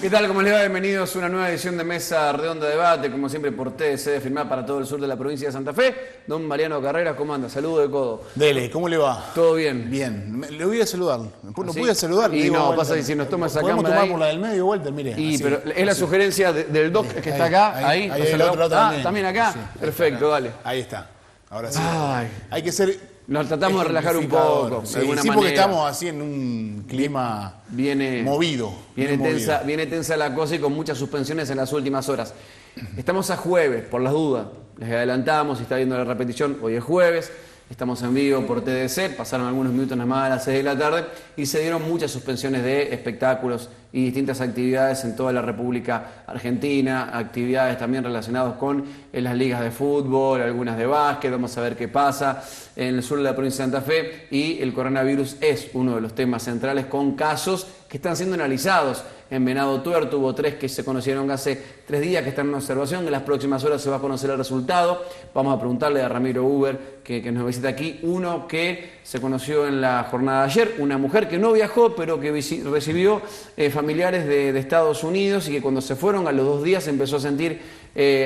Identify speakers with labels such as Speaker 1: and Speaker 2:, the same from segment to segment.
Speaker 1: ¿Qué tal? ¿Cómo les va? Bienvenidos a una nueva edición de Mesa Redonda de Debate, como siempre por TDC, firmada para todo el sur de la provincia de Santa Fe. Don Mariano Carreras, ¿cómo anda? Saludo de codo.
Speaker 2: Dele, ¿cómo le va?
Speaker 1: ¿Todo bien?
Speaker 2: Bien, le voy a saludar. ¿No
Speaker 1: ¿Sí?
Speaker 2: pude saludar?
Speaker 1: Y no, pasa que si nos toma esa
Speaker 2: podemos
Speaker 1: cámara
Speaker 2: tomar
Speaker 1: ahí...
Speaker 2: por la del medio, Walter, mire.
Speaker 1: Y,
Speaker 2: así,
Speaker 1: pero es la sugerencia del doc que está acá, ahí.
Speaker 2: Ahí
Speaker 1: ¿Nos
Speaker 2: el
Speaker 1: saludamos?
Speaker 2: otro también.
Speaker 1: ¿También acá?
Speaker 2: Sí,
Speaker 1: perfecto, dale.
Speaker 2: Ahí está, ahora sí.
Speaker 1: Ay.
Speaker 2: Hay que ser...
Speaker 1: Nos tratamos de relajar un poco,
Speaker 2: Sí,
Speaker 1: de alguna
Speaker 2: sí,
Speaker 1: manera.
Speaker 2: porque estamos así en un clima movido.
Speaker 1: Viene tensa la cosa y con muchas suspensiones en las últimas horas. Estamos a jueves, por las dudas. Les adelantamos, si está viendo la repetición, hoy es jueves. Estamos en vivo por TDC, pasaron algunos minutos nada más a las 6 de la tarde y se dieron muchas suspensiones de espectáculos y distintas actividades en toda la República Argentina, actividades también relacionadas con las ligas de fútbol, algunas de básquet, vamos a ver qué pasa en el sur de la provincia de Santa Fe, y el coronavirus es uno de los temas centrales con casos que están siendo analizados. En Venado Tuerto hubo 3 que se conocieron hace 3 días que están en observación. En las próximas horas se va a conocer el resultado. Vamos a preguntarle a Ramiro Uber, que nos visita aquí. Uno que se conoció en la jornada de ayer, una mujer que no viajó, pero que recibió familiares de Estados Unidos y que cuando se fueron a los 2 días empezó a sentir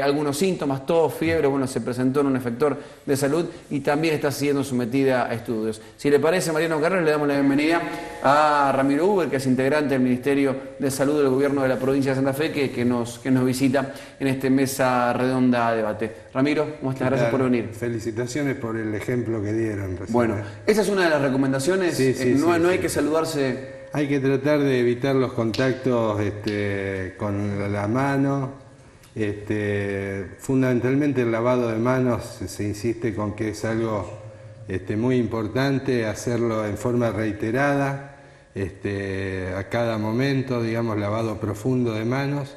Speaker 1: algunos síntomas, tos, fiebre. Bueno, se presentó en un efector de salud y también está siendo sometida a estudios. Si le parece, Mariano Carreras, le damos la bienvenida a Ramiro Uber, que es integrante del Ministerio de Salud del Gobierno de la provincia de Santa Fe, que nos visita en este Mesa Redonda de Debate. Ramiro, ¿cómo estás? Gracias por venir.
Speaker 3: Felicitaciones por el ejemplo que dieron recién.
Speaker 1: Bueno, esa es una de las recomendaciones. No hay que saludarse.
Speaker 3: Hay que tratar de evitar los contactos con la mano. Fundamentalmente el lavado de manos, se insiste con que es algo muy importante, hacerlo en forma reiterada, a cada momento, digamos, lavado profundo de manos.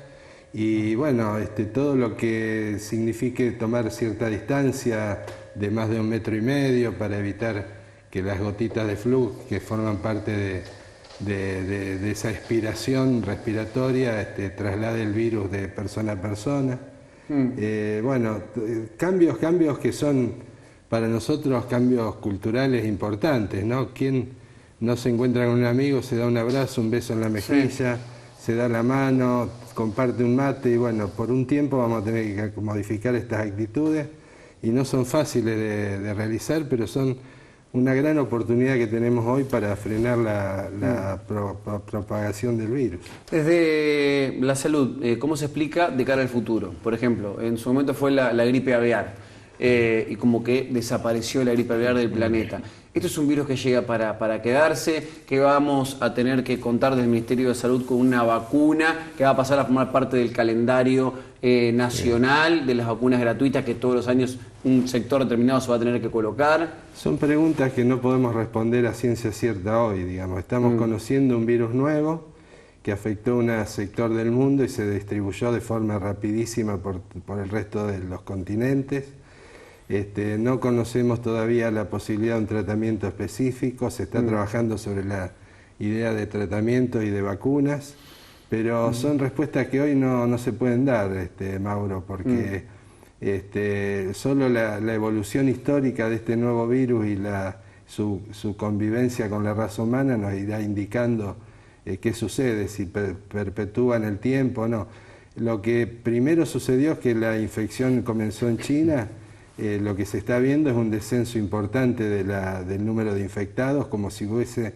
Speaker 3: Y bueno, todo lo que signifique tomar cierta distancia de más de 1,5 metros para evitar que las gotitas de flujo que forman parte de esa expiración respiratoria traslade el virus de persona a persona. Bueno, cambios que son para nosotros cambios culturales importantes, ¿no? ¿Quién no se encuentra con un amigo, se da un abrazo, un beso en la mejilla, se da la mano, comparte un mate? Y bueno, por un tiempo vamos a tener que modificar estas actitudes y no son fáciles de realizar, pero son una gran oportunidad que tenemos hoy para frenar la propagación del virus.
Speaker 1: Desde la salud, ¿cómo se explica de cara al futuro? Por ejemplo, en su momento fue la gripe aviar y como que desapareció la gripe aviar del planeta. Esto es un virus que llega para quedarse, que vamos a tener que contar desde el Ministerio de Salud con una vacuna que va a pasar a formar parte del calendario nacional de las vacunas gratuitas que todos los años un sector determinado se va a tener que colocar.
Speaker 3: Son preguntas que no podemos responder a ciencia cierta hoy, digamos. Estamos conociendo un virus nuevo que afectó a un sector del mundo y se distribuyó de forma rapidísima por el resto de los continentes. No conocemos todavía la posibilidad de un tratamiento específico, se está trabajando sobre la idea de tratamiento y de vacunas, pero son respuestas que hoy no se pueden dar, Mauro, porque solo la evolución histórica de este nuevo virus y su convivencia con la raza humana nos irá indicando qué sucede, si perpetúa en el tiempo o no. Lo que primero sucedió es que la infección comenzó en China. Lo que se está viendo es un descenso importante del número de infectados, como si hubiese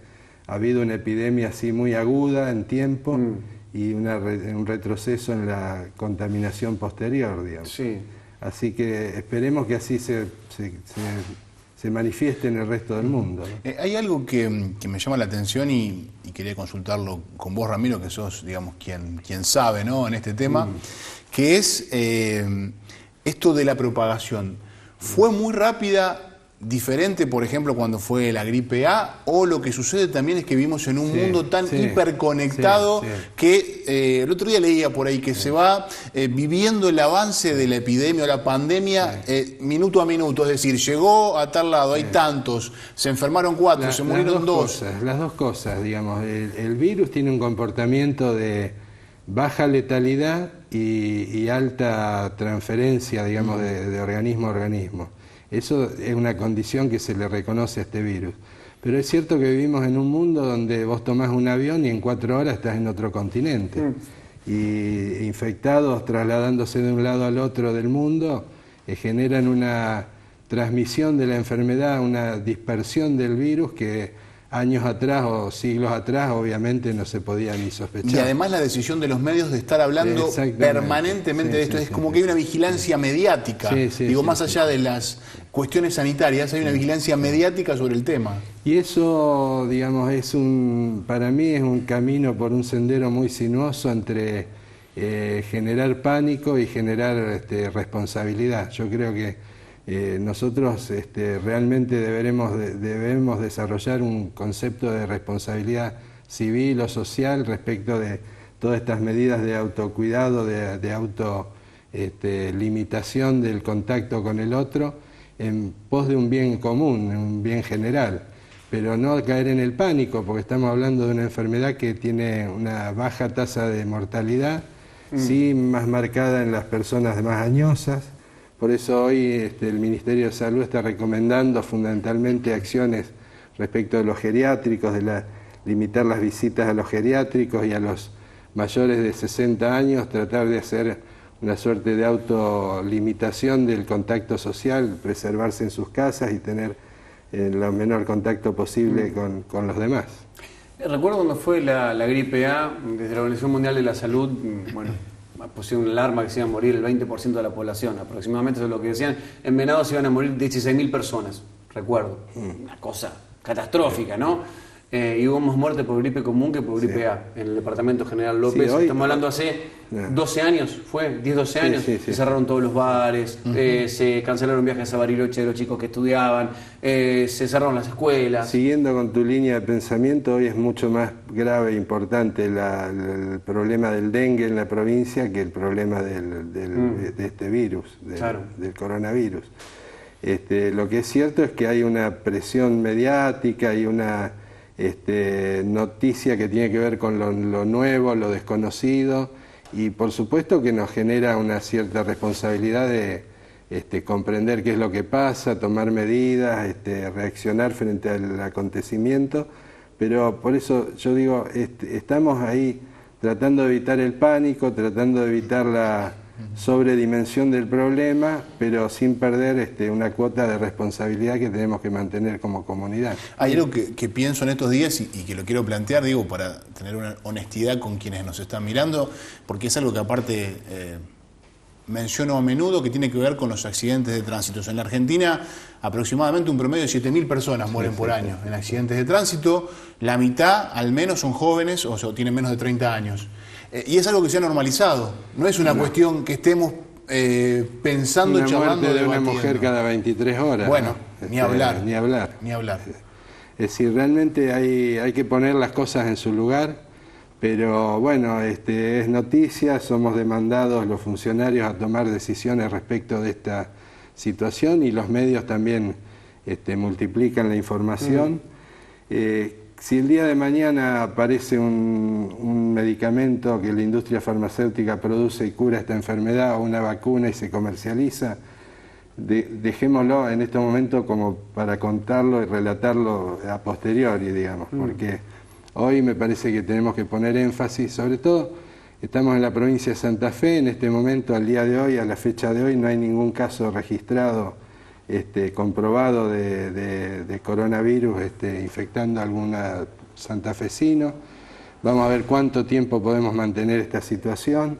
Speaker 3: habido una epidemia así muy aguda en tiempo y un retroceso en la contaminación posterior, digamos. Sí. Así que esperemos que así se manifieste en el resto del mundo, ¿no?
Speaker 2: Hay algo que me llama la atención y quería consultarlo con vos, Ramiro, que sos, digamos, quien sabe, ¿no?, en este tema, que es esto de la propagación. ¿Fue muy rápida, diferente, por ejemplo, cuando fue la gripe A? ¿O lo que sucede también es que vivimos en un mundo tan hiperconectado que el otro día leía por ahí que se va viviendo el avance de la epidemia o la pandemia minuto a minuto? Es decir, llegó a tal lado, hay tantos, se enfermaron 4, se murieron 2.
Speaker 3: Las dos cosas, digamos. El virus tiene un comportamiento de baja letalidad y alta transferencia, digamos, de organismo a organismo. Eso es una condición que se le reconoce a este virus. Pero es cierto que vivimos en un mundo donde vos tomás un avión y en 4 horas estás en otro continente. y infectados trasladándose de un lado al otro del mundo generan una transmisión de la enfermedad, una dispersión del virus que años atrás o siglos atrás obviamente no se podía ni sospechar.
Speaker 2: Y además la decisión de los medios de estar hablando permanentemente de esto, es como que hay una vigilancia mediática. Digo, más allá de las cuestiones sanitarias, hay una vigilancia mediática sobre el tema.
Speaker 3: Y eso, digamos, para mí es un camino por un sendero muy sinuoso entre generar pánico y generar responsabilidad. Yo creo que nosotros realmente debemos desarrollar un concepto de responsabilidad civil o social respecto de todas estas medidas de autocuidado, de limitación del contacto con el otro, en pos de un bien común, un bien general, pero no caer en el pánico, porque estamos hablando de una enfermedad que tiene una baja tasa de mortalidad, sí más marcada en las personas más añosas. Por eso hoy el Ministerio de Salud está recomendando fundamentalmente acciones respecto de los geriátricos, limitar las visitas a los geriátricos y a los mayores de 60 años, tratar de hacer una suerte de autolimitación del contacto social, preservarse en sus casas y tener lo menor contacto posible con los demás.
Speaker 1: Recuerdo cuando fue la gripe A, desde la Organización Mundial de la Salud, bueno, pusieron una alarma que se iba a morir el 20% de la población, aproximadamente eso es lo que decían. En Venado se iban a morir 16.000 personas, recuerdo. Una cosa catastrófica, ¿no? Y hubo más muertes por gripe común que por gripe A en el departamento General López. Estamos hablando hace 12 años, fue 10, 12 años. Se cerraron todos los bares, se cancelaron viajes a Bariloche de los chicos que estudiaban, se cerraron las escuelas.
Speaker 3: Siguiendo con tu línea de pensamiento, hoy es mucho más grave e importante el problema del dengue en la provincia que el problema de este virus, del coronavirus. Lo que es cierto es que hay una presión mediática y una noticia que tiene que ver con lo nuevo, lo desconocido, y por supuesto que nos genera una cierta responsabilidad de comprender qué es lo que pasa, tomar medidas, reaccionar frente al acontecimiento, pero por eso yo digo, estamos ahí tratando de evitar el pánico, tratando de evitar la sobredimensión del problema, pero sin perder una cuota de responsabilidad que tenemos que mantener como comunidad.
Speaker 2: Hay algo que pienso en estos días y que lo quiero plantear, digo, para tener una honestidad con quienes nos están mirando, porque es algo que aparte menciono a menudo, que tiene que ver con los accidentes de tránsito. En la Argentina aproximadamente un promedio de 7.000 personas mueren por año en accidentes de tránsito, la mitad al menos son jóvenes o tienen menos de 30 años. Y es algo que se ha normalizado, no es una cuestión que estemos pensando, charlando,
Speaker 3: de una mujer cada 23 horas.
Speaker 2: Bueno, ni hablar.
Speaker 3: Ni hablar.
Speaker 2: Ni hablar.
Speaker 3: Es decir, realmente hay que poner las cosas en su lugar, pero bueno, es noticia, somos demandados los funcionarios a tomar decisiones respecto de esta situación y los medios también multiplican la información. Si el día de mañana aparece un medicamento que la industria farmacéutica produce y cura esta enfermedad, o una vacuna y se comercializa, dejémoslo en este momento como para contarlo y relatarlo a posteriori, digamos, porque hoy me parece que tenemos que poner énfasis, sobre todo estamos en la provincia de Santa Fe, en este momento, al día de hoy, a la fecha de hoy, no hay ningún caso registrado comprobado de coronavirus infectando a algún santafesino. Vamos a ver cuánto tiempo podemos mantener esta situación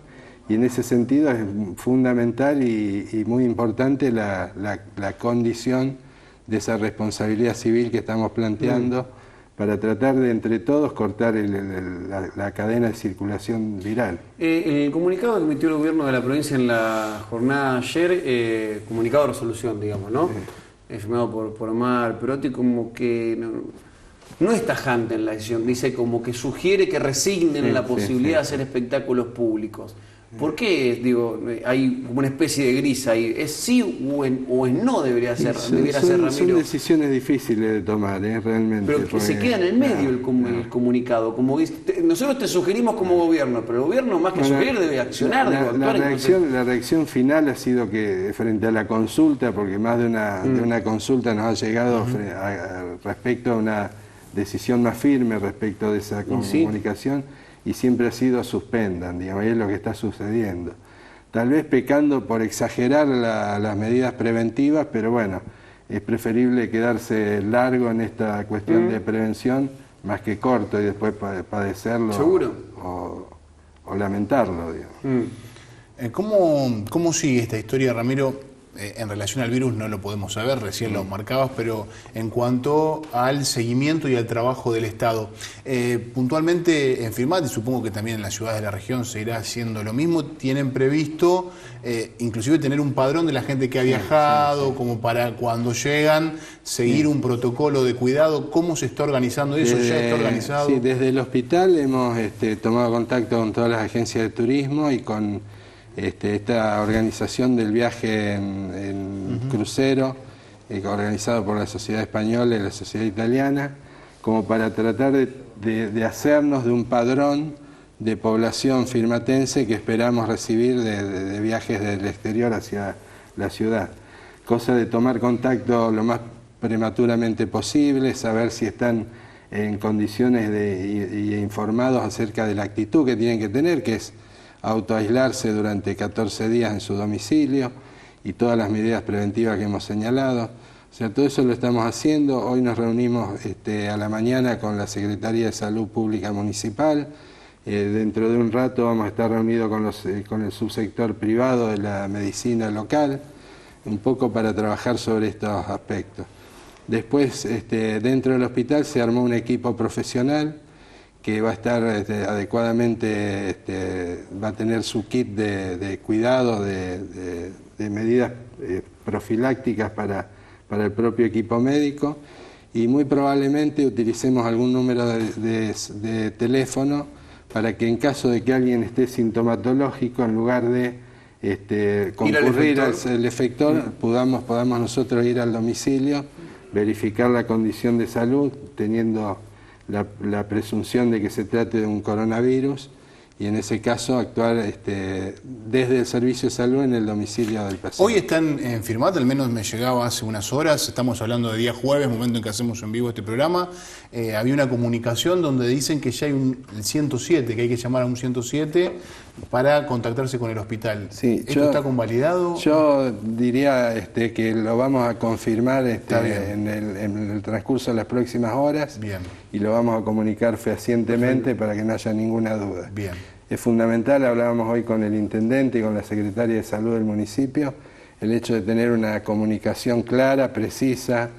Speaker 3: y en ese sentido es fundamental y muy importante la condición de esa responsabilidad civil que estamos planteando para tratar de entre todos cortar la cadena de circulación viral.
Speaker 1: El comunicado que emitió el gobierno de la provincia en la jornada de ayer, comunicado de resolución, digamos, ¿no? Firmado por Omar Perotti, como que no es tajante en la decisión, dice como que sugiere que resignen la posibilidad de hacer espectáculos públicos. ¿Por qué, digo, hay como una especie de gris ahí? ¿Es sí o es no debería ser Ramiro?
Speaker 3: Son decisiones difíciles de tomar, realmente.
Speaker 1: Pero que se queda en el medio el comunicado. Como nosotros te sugerimos como gobierno, pero el gobierno más que sugerir debe accionar.
Speaker 3: La reacción final ha sido que frente a la consulta, porque más de una consulta nos ha llegado respecto a una decisión más firme respecto de esa comunicación, y siempre ha sido suspendan, digamos, y es lo que está sucediendo. Tal vez pecando por exagerar las medidas preventivas, pero bueno, es preferible quedarse largo en esta cuestión de prevención más que corto y después padecerlo.
Speaker 1: ¿Seguro?
Speaker 3: O lamentarlo, digamos.
Speaker 2: ¿Cómo sigue esta historia, Ramiro? En relación al virus no lo podemos saber, recién lo marcabas, pero en cuanto al seguimiento y al trabajo del Estado, puntualmente en Firmat, y supongo que también en las ciudades de la región se irá haciendo lo mismo, ¿tienen previsto inclusive tener un padrón de la gente que ha viajado, como para cuando llegan seguir un protocolo de cuidado? ¿Cómo se está organizando eso? ¿Ya está organizado?
Speaker 3: Sí, desde el hospital hemos tomado contacto con todas las agencias de turismo y con esta organización del viaje en crucero, organizado por la Sociedad Española y la Sociedad Italiana, como para tratar de hacernos de un padrón de población firmatense que esperamos recibir de viajes del exterior hacia la ciudad. Cosa de tomar contacto lo más prematuramente posible, saber si están en condiciones y informados acerca de la actitud que tienen que tener, que es autoaislarse durante 14 días en su domicilio y todas las medidas preventivas que hemos señalado. O sea, todo eso lo estamos haciendo. Hoy nos reunimos a la mañana con la Secretaría de Salud Pública Municipal. Dentro de un rato vamos a estar reunidos con el subsector privado de la medicina local, un poco para trabajar sobre estos aspectos. Después, dentro del hospital se armó un equipo profesional que va a estar adecuadamente, va a tener su kit de cuidado, de medidas profilácticas para el propio equipo médico, y muy probablemente utilicemos algún número de teléfono para que en caso de que alguien esté sintomatológico, en lugar de concurrir al efector, podamos nosotros ir al domicilio, verificar la condición de salud, teniendo la presunción de que se trate de un coronavirus, y en ese caso actuar desde el servicio de salud en el domicilio del paciente.
Speaker 2: Hoy están en Firmat, al menos me llegaba hace unas horas, estamos hablando de día jueves, momento en que hacemos en vivo este programa, había una comunicación donde dicen que ya hay el 107, que hay que llamar a un 107 para contactarse con el hospital.
Speaker 3: Sí,
Speaker 2: ¿Esto está convalidado?
Speaker 3: Yo diría que lo vamos a confirmar en el transcurso de las próximas horas.
Speaker 2: Bien.
Speaker 3: Y lo vamos a comunicar fehacientemente para que no haya ninguna duda.
Speaker 2: Bien.
Speaker 3: Es fundamental, hablábamos hoy con el intendente y con la secretaria de salud del municipio, el hecho de tener una comunicación clara, precisa,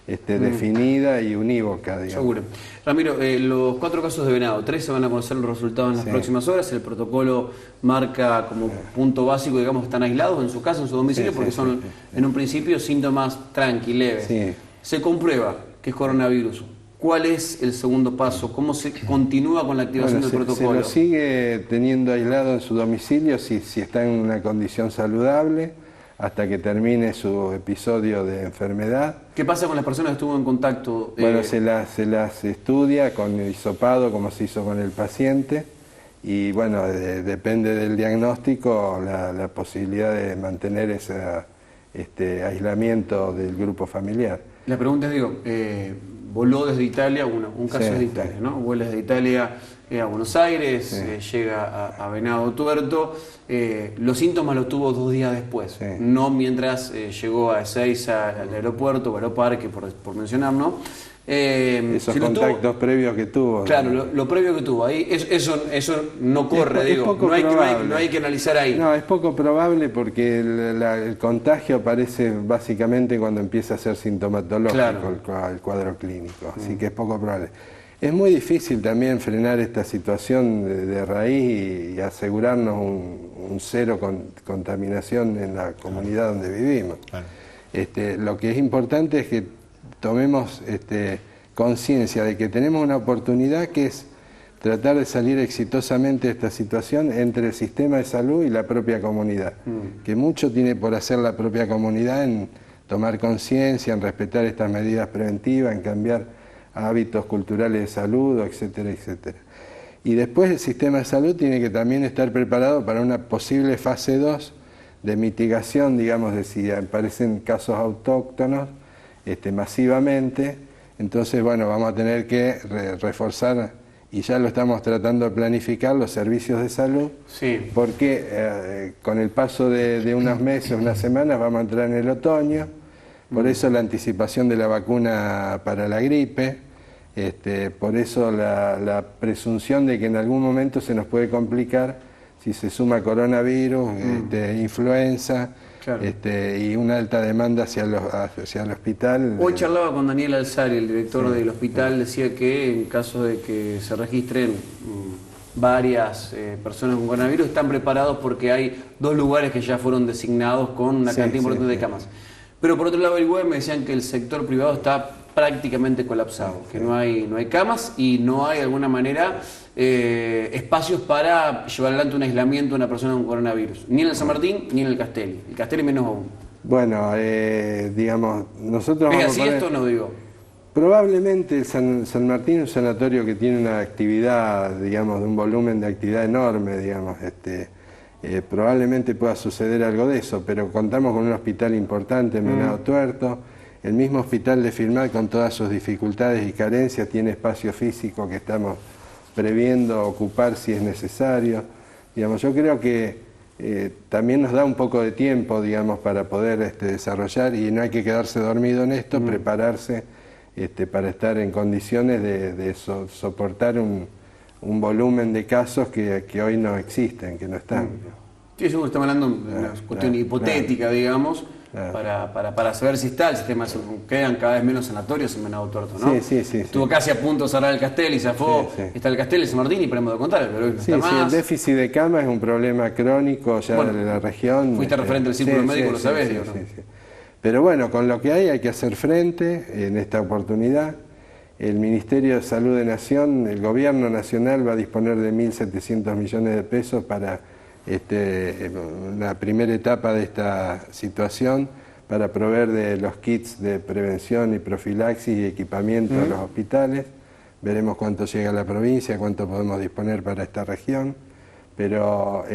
Speaker 3: definida y unívoca, digamos.
Speaker 1: Seguro. Ramiro, los 4 casos de venado, 3 se van a conocer los resultados en las próximas horas. El protocolo marca como punto básico, digamos, que están aislados en su casa, en su domicilio, porque son en un principio síntomas tranqui, leves.
Speaker 3: Sí.
Speaker 1: Se comprueba que es coronavirus. ¿Cuál es el segundo paso? ¿Cómo se continúa con la activación del protocolo?
Speaker 3: Se lo sigue teniendo aislado en su domicilio si está en una condición saludable, hasta que termine su episodio de enfermedad.
Speaker 1: ¿Qué pasa con las personas que estuvo en contacto?
Speaker 3: Bueno, se las estudia con hisopado, como se hizo con el paciente, y bueno, depende del diagnóstico la posibilidad de mantener ese aislamiento del grupo familiar.
Speaker 1: La pregunta es, voló desde Italia, un caso es de Italia, ¿no? Vuela desde Italia a Buenos Aires, llega a Venado Tuerto. Los síntomas los tuvo 2 días después, no mientras llegó a Ezeiza, al aeropuerto o Aeroparque, por mencionar, ¿no?
Speaker 3: Esos contactos previos que tuvo.
Speaker 1: Claro, lo previo que tuvo. Ahí eso no corre, digo, no hay que analizar ahí.
Speaker 3: No, es poco probable porque el contagio aparece básicamente cuando empieza a ser sintomatológico el cuadro clínico, así que es poco probable. Es muy difícil también frenar esta situación de raíz y asegurarnos un cero contaminación en la comunidad donde vivimos. Claro. Lo que es importante es que tomemos conciencia de que tenemos una oportunidad que es tratar de salir exitosamente de esta situación entre el sistema de salud y la propia comunidad, que mucho tiene por hacer la propia comunidad en tomar conciencia, en respetar estas medidas preventivas, en cambiar hábitos culturales de salud, etcétera, etcétera. Y después el sistema de salud tiene que también estar preparado para una posible fase 2 de mitigación, digamos, de si aparecen casos autóctonos masivamente. Entonces, bueno, vamos a tener que reforzar y ya lo estamos tratando de planificar, los servicios de salud,
Speaker 1: Sí.
Speaker 3: porque con el paso de unos meses, unas semanas, vamos a entrar en el otoño, por eso la anticipación de la vacuna para la gripe, por eso la presunción de que en algún momento se nos puede complicar si se suma coronavirus, influenza,
Speaker 1: Claro.
Speaker 3: Y una alta demanda hacia el hospital.
Speaker 1: Hoy charlaba con Daniel Alzari, el director del hospital, decía que en caso de que se registren varias personas con coronavirus, están preparados porque hay 2 lugares que ya fueron designados con una cantidad importante de camas. Pero por otro lado, el web me decían que el sector privado está prácticamente colapsado, que no hay camas y no hay de alguna manera espacios para llevar adelante un aislamiento de una persona con coronavirus, ni en el San Martín ni en el Castelli. El Castelli menos aún.
Speaker 3: Bueno, digamos, nosotros
Speaker 1: ¿Es
Speaker 3: vamos
Speaker 1: así
Speaker 3: a poner,
Speaker 1: esto o no digo?
Speaker 3: probablemente el San Martín es un sanatorio que tiene una actividad, digamos, de un volumen de actividad enorme, digamos, probablemente pueda suceder algo de eso, pero contamos con un hospital importante en Venado Tuerto. El mismo hospital de Filmar, con todas sus dificultades y carencias, tiene espacio físico que estamos previendo ocupar si es necesario. Digamos, yo creo que también nos da un poco de tiempo, digamos, para poder desarrollar, y no hay que quedarse dormido en esto, prepararse para estar en condiciones de soportar un volumen de casos que hoy no existen, que no están.
Speaker 1: Sí, seguro estamos hablando de una cuestión hipotética, digamos. Para saber si está el sistema, quedan cada vez menos sanatorios en Venado Tuerto, ¿no?
Speaker 3: Sí.
Speaker 1: Estuvo casi a punto de cerrar el Castelli, zafó, está el Castelli, San Martín y esperemos de contar, pero hoy no está más.
Speaker 3: El déficit de camas es un problema crónico ya de la región.
Speaker 1: Fuiste referente del círculo médico, lo sabés, digo, ¿no?
Speaker 3: Pero bueno, con lo que hay que hacer frente en esta oportunidad. El Ministerio de Salud de Nación, el Gobierno Nacional va a disponer de 1.700 millones de pesos para la primera etapa de esta situación, para proveer de los kits de prevención y profilaxis y equipamiento a los hospitales. Veremos cuánto llega a la provincia, cuánto podemos disponer para esta región, pero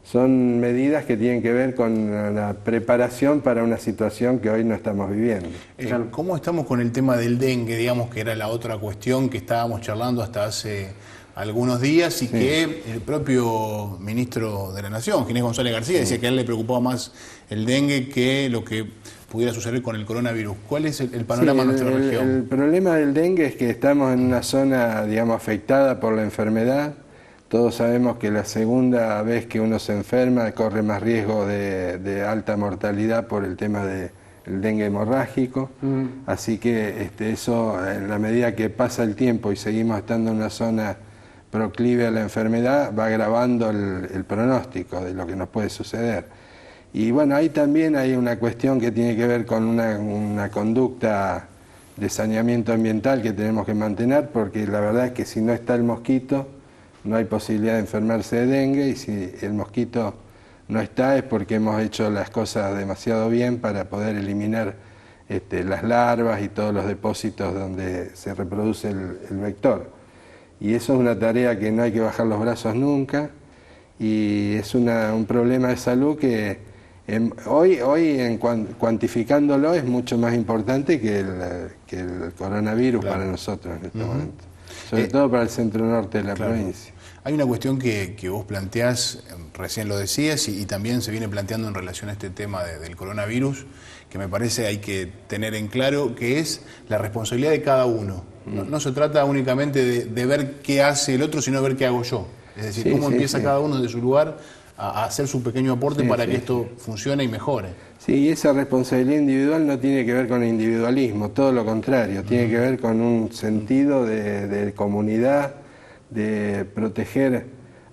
Speaker 3: son medidas que tienen que ver con la preparación para una situación que hoy no estamos viviendo.
Speaker 2: ¿Cómo estamos con el tema del dengue, digamos, que era la otra cuestión que estábamos charlando hasta hace algunos días y que el propio ministro de la Nación, Ginés González García, decía que a él le preocupaba más el dengue que lo que pudiera suceder con el coronavirus? ¿Cuál es el panorama de nuestra región?
Speaker 3: El problema del dengue es que estamos en una zona, digamos, afectada por la enfermedad. Todos sabemos que la segunda vez que uno se enferma corre más riesgo de alta mortalidad por el tema del dengue hemorrágico. Así que eso, en la medida que pasa el tiempo y seguimos estando en una zona proclive a la enfermedad, va agravando el pronóstico de lo que nos puede suceder. Y bueno, ahí también hay una cuestión que tiene que ver con una conducta de saneamiento ambiental que tenemos que mantener, porque la verdad es que si no está el mosquito, no hay posibilidad de enfermarse de dengue, y si el mosquito no está es porque hemos hecho las cosas demasiado bien para poder eliminar las larvas y todos los depósitos donde se reproduce el vector. Y eso es una tarea que no hay que bajar los brazos nunca, y es un problema de salud que hoy cuantificándolo es mucho más importante que el coronavirus para nosotros en este momento, sobre todo para el centro norte de la provincia.
Speaker 2: Hay una cuestión que vos planteás, recién lo decías, y también se viene planteando en relación a este tema del coronavirus, que me parece hay que tener en claro, que es la responsabilidad de cada uno. No se trata únicamente de ver qué hace el otro, sino de ver qué hago yo. Es decir, cómo empieza cada uno de su lugar a hacer su pequeño aporte para que esto funcione y mejore.
Speaker 3: Sí, y esa responsabilidad individual no tiene que ver con individualismo, todo lo contrario, tiene que ver con un sentido de comunidad, de proteger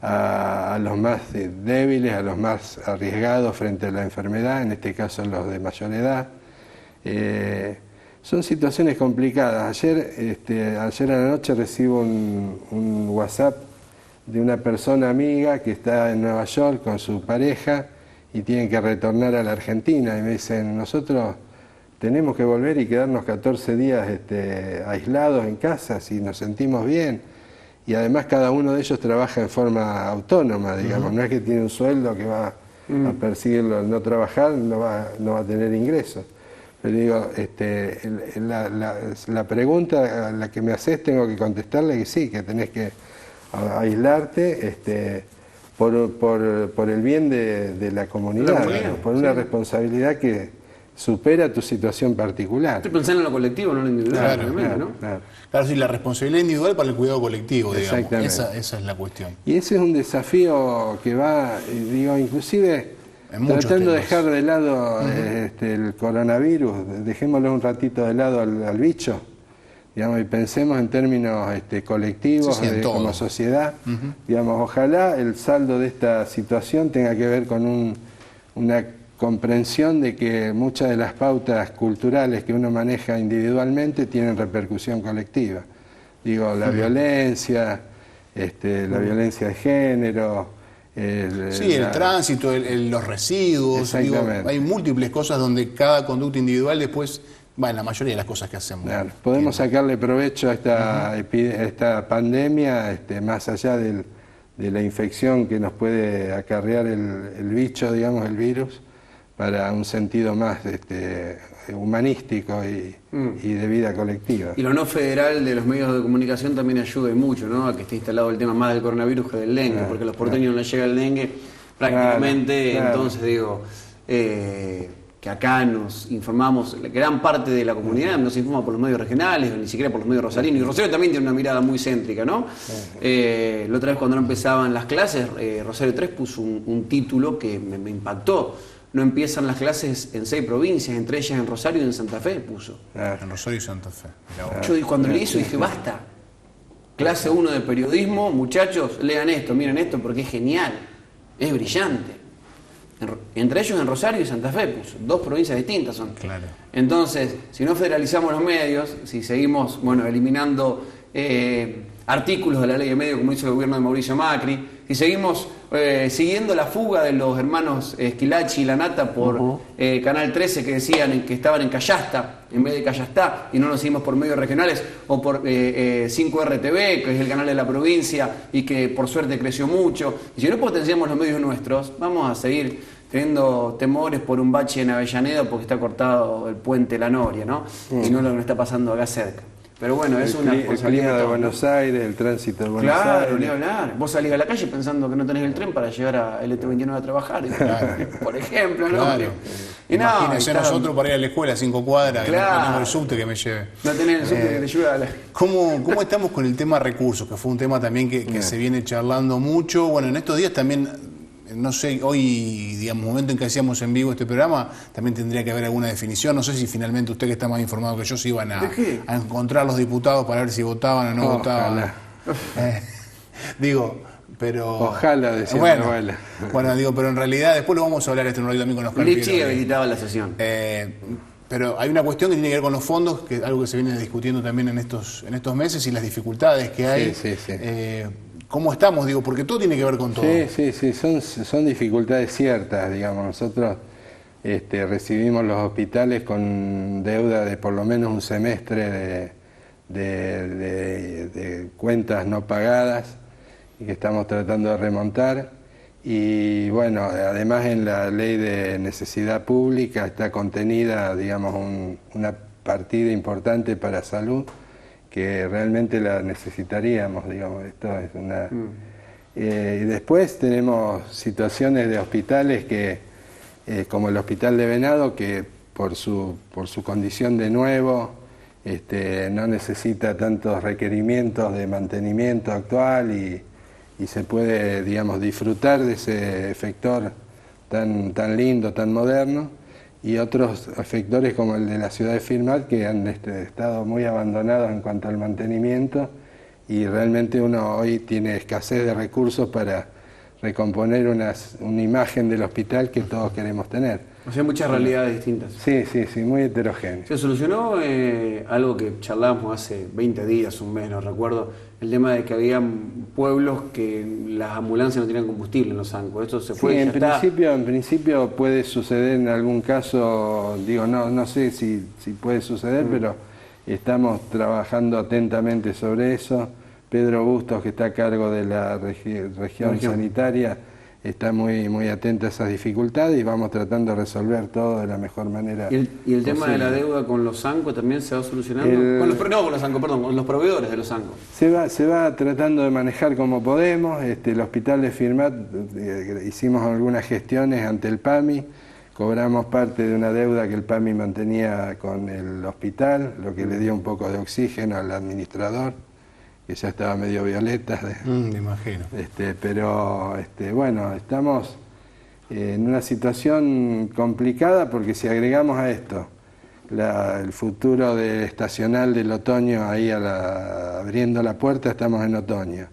Speaker 3: a los más débiles, a los más arriesgados frente a la enfermedad, en este caso los de mayor edad. Son situaciones complicadas. Ayer a la noche recibo un WhatsApp de una persona amiga que está en Nueva York con su pareja y tienen que retornar a la Argentina, y me dicen: nosotros tenemos que volver y quedarnos 14 días aislados en casa si nos sentimos bien. Y además cada uno de ellos trabaja en forma autónoma, digamos, no es que tiene un sueldo que va a perseguirlo al no trabajar, no va a tener ingresos. Pero digo, la pregunta a la que me haces tengo que contestarle que sí, que tenés que aislarte por el bien de la comunidad, ¿no? Por una responsabilidad que supera tu situación particular.
Speaker 1: Estoy pensando en lo colectivo, no en lo individual.
Speaker 2: Claro,
Speaker 1: ¿no?
Speaker 2: Claro, sí, la responsabilidad individual para el cuidado colectivo, digamos.
Speaker 3: Exactamente.
Speaker 2: Esa es la cuestión.
Speaker 3: Y ese es un desafío que va, digo, inclusive tratando de dejar de lado el coronavirus, dejémoslo un ratito de lado al bicho, digamos, y pensemos en términos colectivos, como sociedad. Digamos, ojalá el saldo de esta situación tenga que ver con una comprensión de que muchas de las pautas culturales que uno maneja individualmente tienen repercusión colectiva. Digo, la violencia, la violencia de género.
Speaker 2: El tránsito, los residuos, digo, hay múltiples cosas donde cada conducta individual después va en la mayoría de las cosas que hacemos.
Speaker 3: Claro, podemos sacarle provecho a esta pandemia, más allá de la infección que nos puede acarrear el bicho, digamos, el virus, para un sentido más humanístico y de vida colectiva.
Speaker 1: Y lo no federal de los medios de comunicación también ayuda mucho, ¿no? A que esté instalado el tema más del coronavirus que del dengue, porque a los porteños no les llega el dengue prácticamente. Entonces digo, que acá nos informamos, la gran parte de la comunidad nos informa por los medios regionales, ni siquiera por los medios rosarinos. Y Rosario también tiene una mirada muy céntrica, ¿no? La otra vez cuando no empezaban las clases, Rosario 3 puso un título que me impactó. No empiezan las clases en 6 provincias, entre ellas en Rosario y en Santa Fe, puso.
Speaker 2: En Rosario y Santa Fe.
Speaker 1: Yo cuando leí eso dije, basta. Clase 1 de periodismo, muchachos, lean esto, miren esto, porque es genial, es brillante. Entre ellos en Rosario y Santa Fe puso, 2 provincias distintas son.
Speaker 2: Claro.
Speaker 1: Entonces, si no federalizamos los medios, si seguimos, eliminando artículos de la ley de medios, como hizo el gobierno de Mauricio Macri, si seguimos siguiendo la fuga de los hermanos Esquilachi y Lanata por Canal 13, que decían que estaban en Cayasta en vez de Cayastá, y no lo seguimos por medios regionales, o por 5RTV, que es el canal de la provincia y que por suerte creció mucho. Y si no potenciamos los medios nuestros, vamos a seguir teniendo temores por un bache en Avellaneda porque está cortado el puente La Noria, ¿no? Y no lo que está pasando acá cerca. Pero bueno, es una
Speaker 3: responsabilidad. El clima de Buenos Aires, el tránsito de Buenos Aires.
Speaker 1: Claro, ni hablar. Vos salís a la calle pensando que no tenés el tren para llegar a LT29 a trabajar, por ejemplo, ¿no?
Speaker 2: Claro.
Speaker 1: Y
Speaker 2: imagínense nosotros para ir a la escuela 5 cuadras, que no tenemos el subte que me lleve.
Speaker 1: No tenés el subte que te ayuda a la...
Speaker 2: ¿Cómo estamos con el tema recursos? Que fue un tema también que se viene charlando mucho. Bueno, en estos días también... No sé, hoy, digamos, momento en que hacíamos en vivo este programa, también tendría que haber alguna definición. No sé si finalmente usted, que está más informado que yo, se iban a encontrar los diputados para ver si votaban o no votaban. Pero...
Speaker 3: Ojalá, decía
Speaker 2: bueno, digo, pero en realidad, después lo vamos a hablar en un ratito también con Oscar Piero.
Speaker 1: Lichi habilitaba la sesión.
Speaker 2: Pero hay una cuestión que tiene que ver con los fondos, que es algo que se viene discutiendo también en estos meses, y las dificultades que hay.
Speaker 3: Sí.
Speaker 2: ¿Cómo estamos? Digo, porque todo tiene que ver con todo.
Speaker 3: Sí, son dificultades ciertas, digamos. Nosotros recibimos los hospitales con deuda de por lo menos un semestre de cuentas no pagadas y que estamos tratando de remontar. Y bueno, además en la ley de necesidad pública está contenida, digamos, una partida importante para salud, que realmente la necesitaríamos, digamos. Esto es una... y después tenemos situaciones de hospitales que, como el Hospital de Venado, que por su condición de nuevo no necesita tantos requerimientos de mantenimiento actual y se puede, digamos, disfrutar de ese efector tan lindo, tan moderno. Y otros efectores como el de la ciudad de Firmat, que han estado muy abandonados en cuanto al mantenimiento, y realmente uno hoy tiene escasez de recursos para recomponer una imagen del hospital que todos queremos tener.
Speaker 1: O sea, muchas realidades distintas.
Speaker 3: Sí, muy heterogéneo.
Speaker 1: Se solucionó algo que charlábamos hace 20 días, un mes, no recuerdo, el tema de que había pueblos que las ambulancias no tenían combustible en los zancos. Esto se fue.
Speaker 3: Sí, en principio puede suceder en algún caso, digo, no sé si puede suceder, pero estamos trabajando atentamente sobre eso. Pedro Bustos, que está a cargo de la región sanitaria, está muy atenta a esas dificultades y vamos tratando de resolver todo de la mejor manera.
Speaker 1: ¿Y el tema de la deuda con los ANCO también se va solucionando? Con los ANCO, perdón, con los proveedores de los ANCO.
Speaker 3: Se va tratando de manejar como podemos. El hospital de Firmat, hicimos algunas gestiones ante el PAMI, cobramos parte de una deuda que el PAMI mantenía con el hospital, lo que le dio un poco de oxígeno al administrador, que ya estaba medio violeta.
Speaker 2: Me imagino.
Speaker 3: Pero bueno, estamos en una situación complicada porque si agregamos a esto el futuro estacional del otoño, ahí abriendo la puerta, estamos en otoño,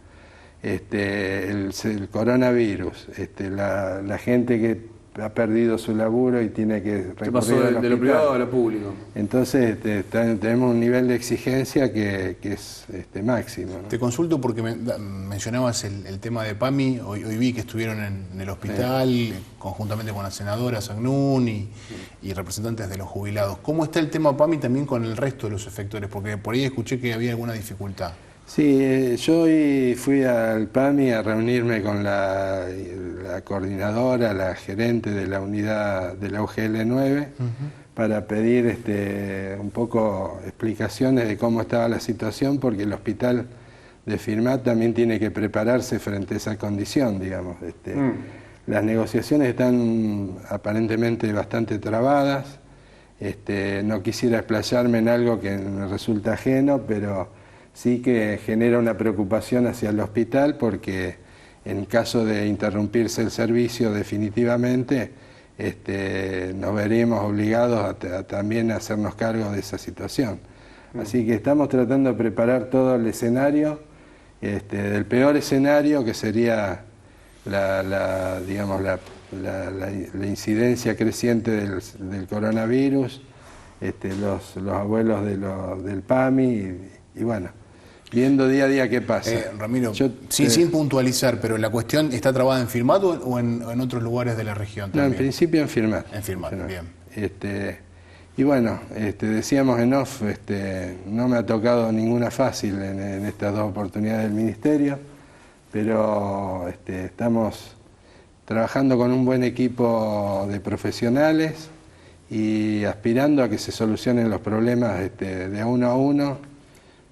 Speaker 3: el coronavirus, la gente que ha perdido su laburo y tiene que recurrir
Speaker 1: de lo privado a lo público.
Speaker 3: Entonces tenemos un nivel de exigencia que es máximo, ¿no?
Speaker 2: Te consulto porque mencionabas el tema de PAMI, hoy vi que estuvieron en el hospital conjuntamente con la senadora Sagnún y representantes de los jubilados. ¿Cómo está el tema PAMI también con el resto de los efectores? Porque por ahí escuché que había alguna dificultad.
Speaker 3: Sí, yo hoy fui al PAMI a reunirme con la coordinadora, la gerente de la unidad de la UGL 9, para pedir un poco explicaciones de cómo estaba la situación, porque el hospital de Firmat también tiene que prepararse frente a esa condición, digamos. Las negociaciones están aparentemente bastante trabadas. No quisiera explayarme en algo que me resulta ajeno, pero sí que genera una preocupación hacia el hospital porque en caso de interrumpirse el servicio definitivamente, nos veríamos obligados a también hacernos cargo de esa situación. Así que estamos tratando de preparar todo el escenario, del peor escenario que sería la incidencia creciente del coronavirus, los abuelos del PAMI y bueno, viendo día a día qué pasa.
Speaker 2: Ramiro, sin puntualizar, pero ¿la cuestión está trabada en Firmat o en otros lugares de la región también?
Speaker 3: No, en principio en Firmat.
Speaker 2: En Firmat, bien.
Speaker 3: Y bueno, decíamos en off, no me ha tocado ninguna fácil en estas dos oportunidades del Ministerio, pero estamos trabajando con un buen equipo de profesionales y aspirando a que se solucionen los problemas de uno a uno,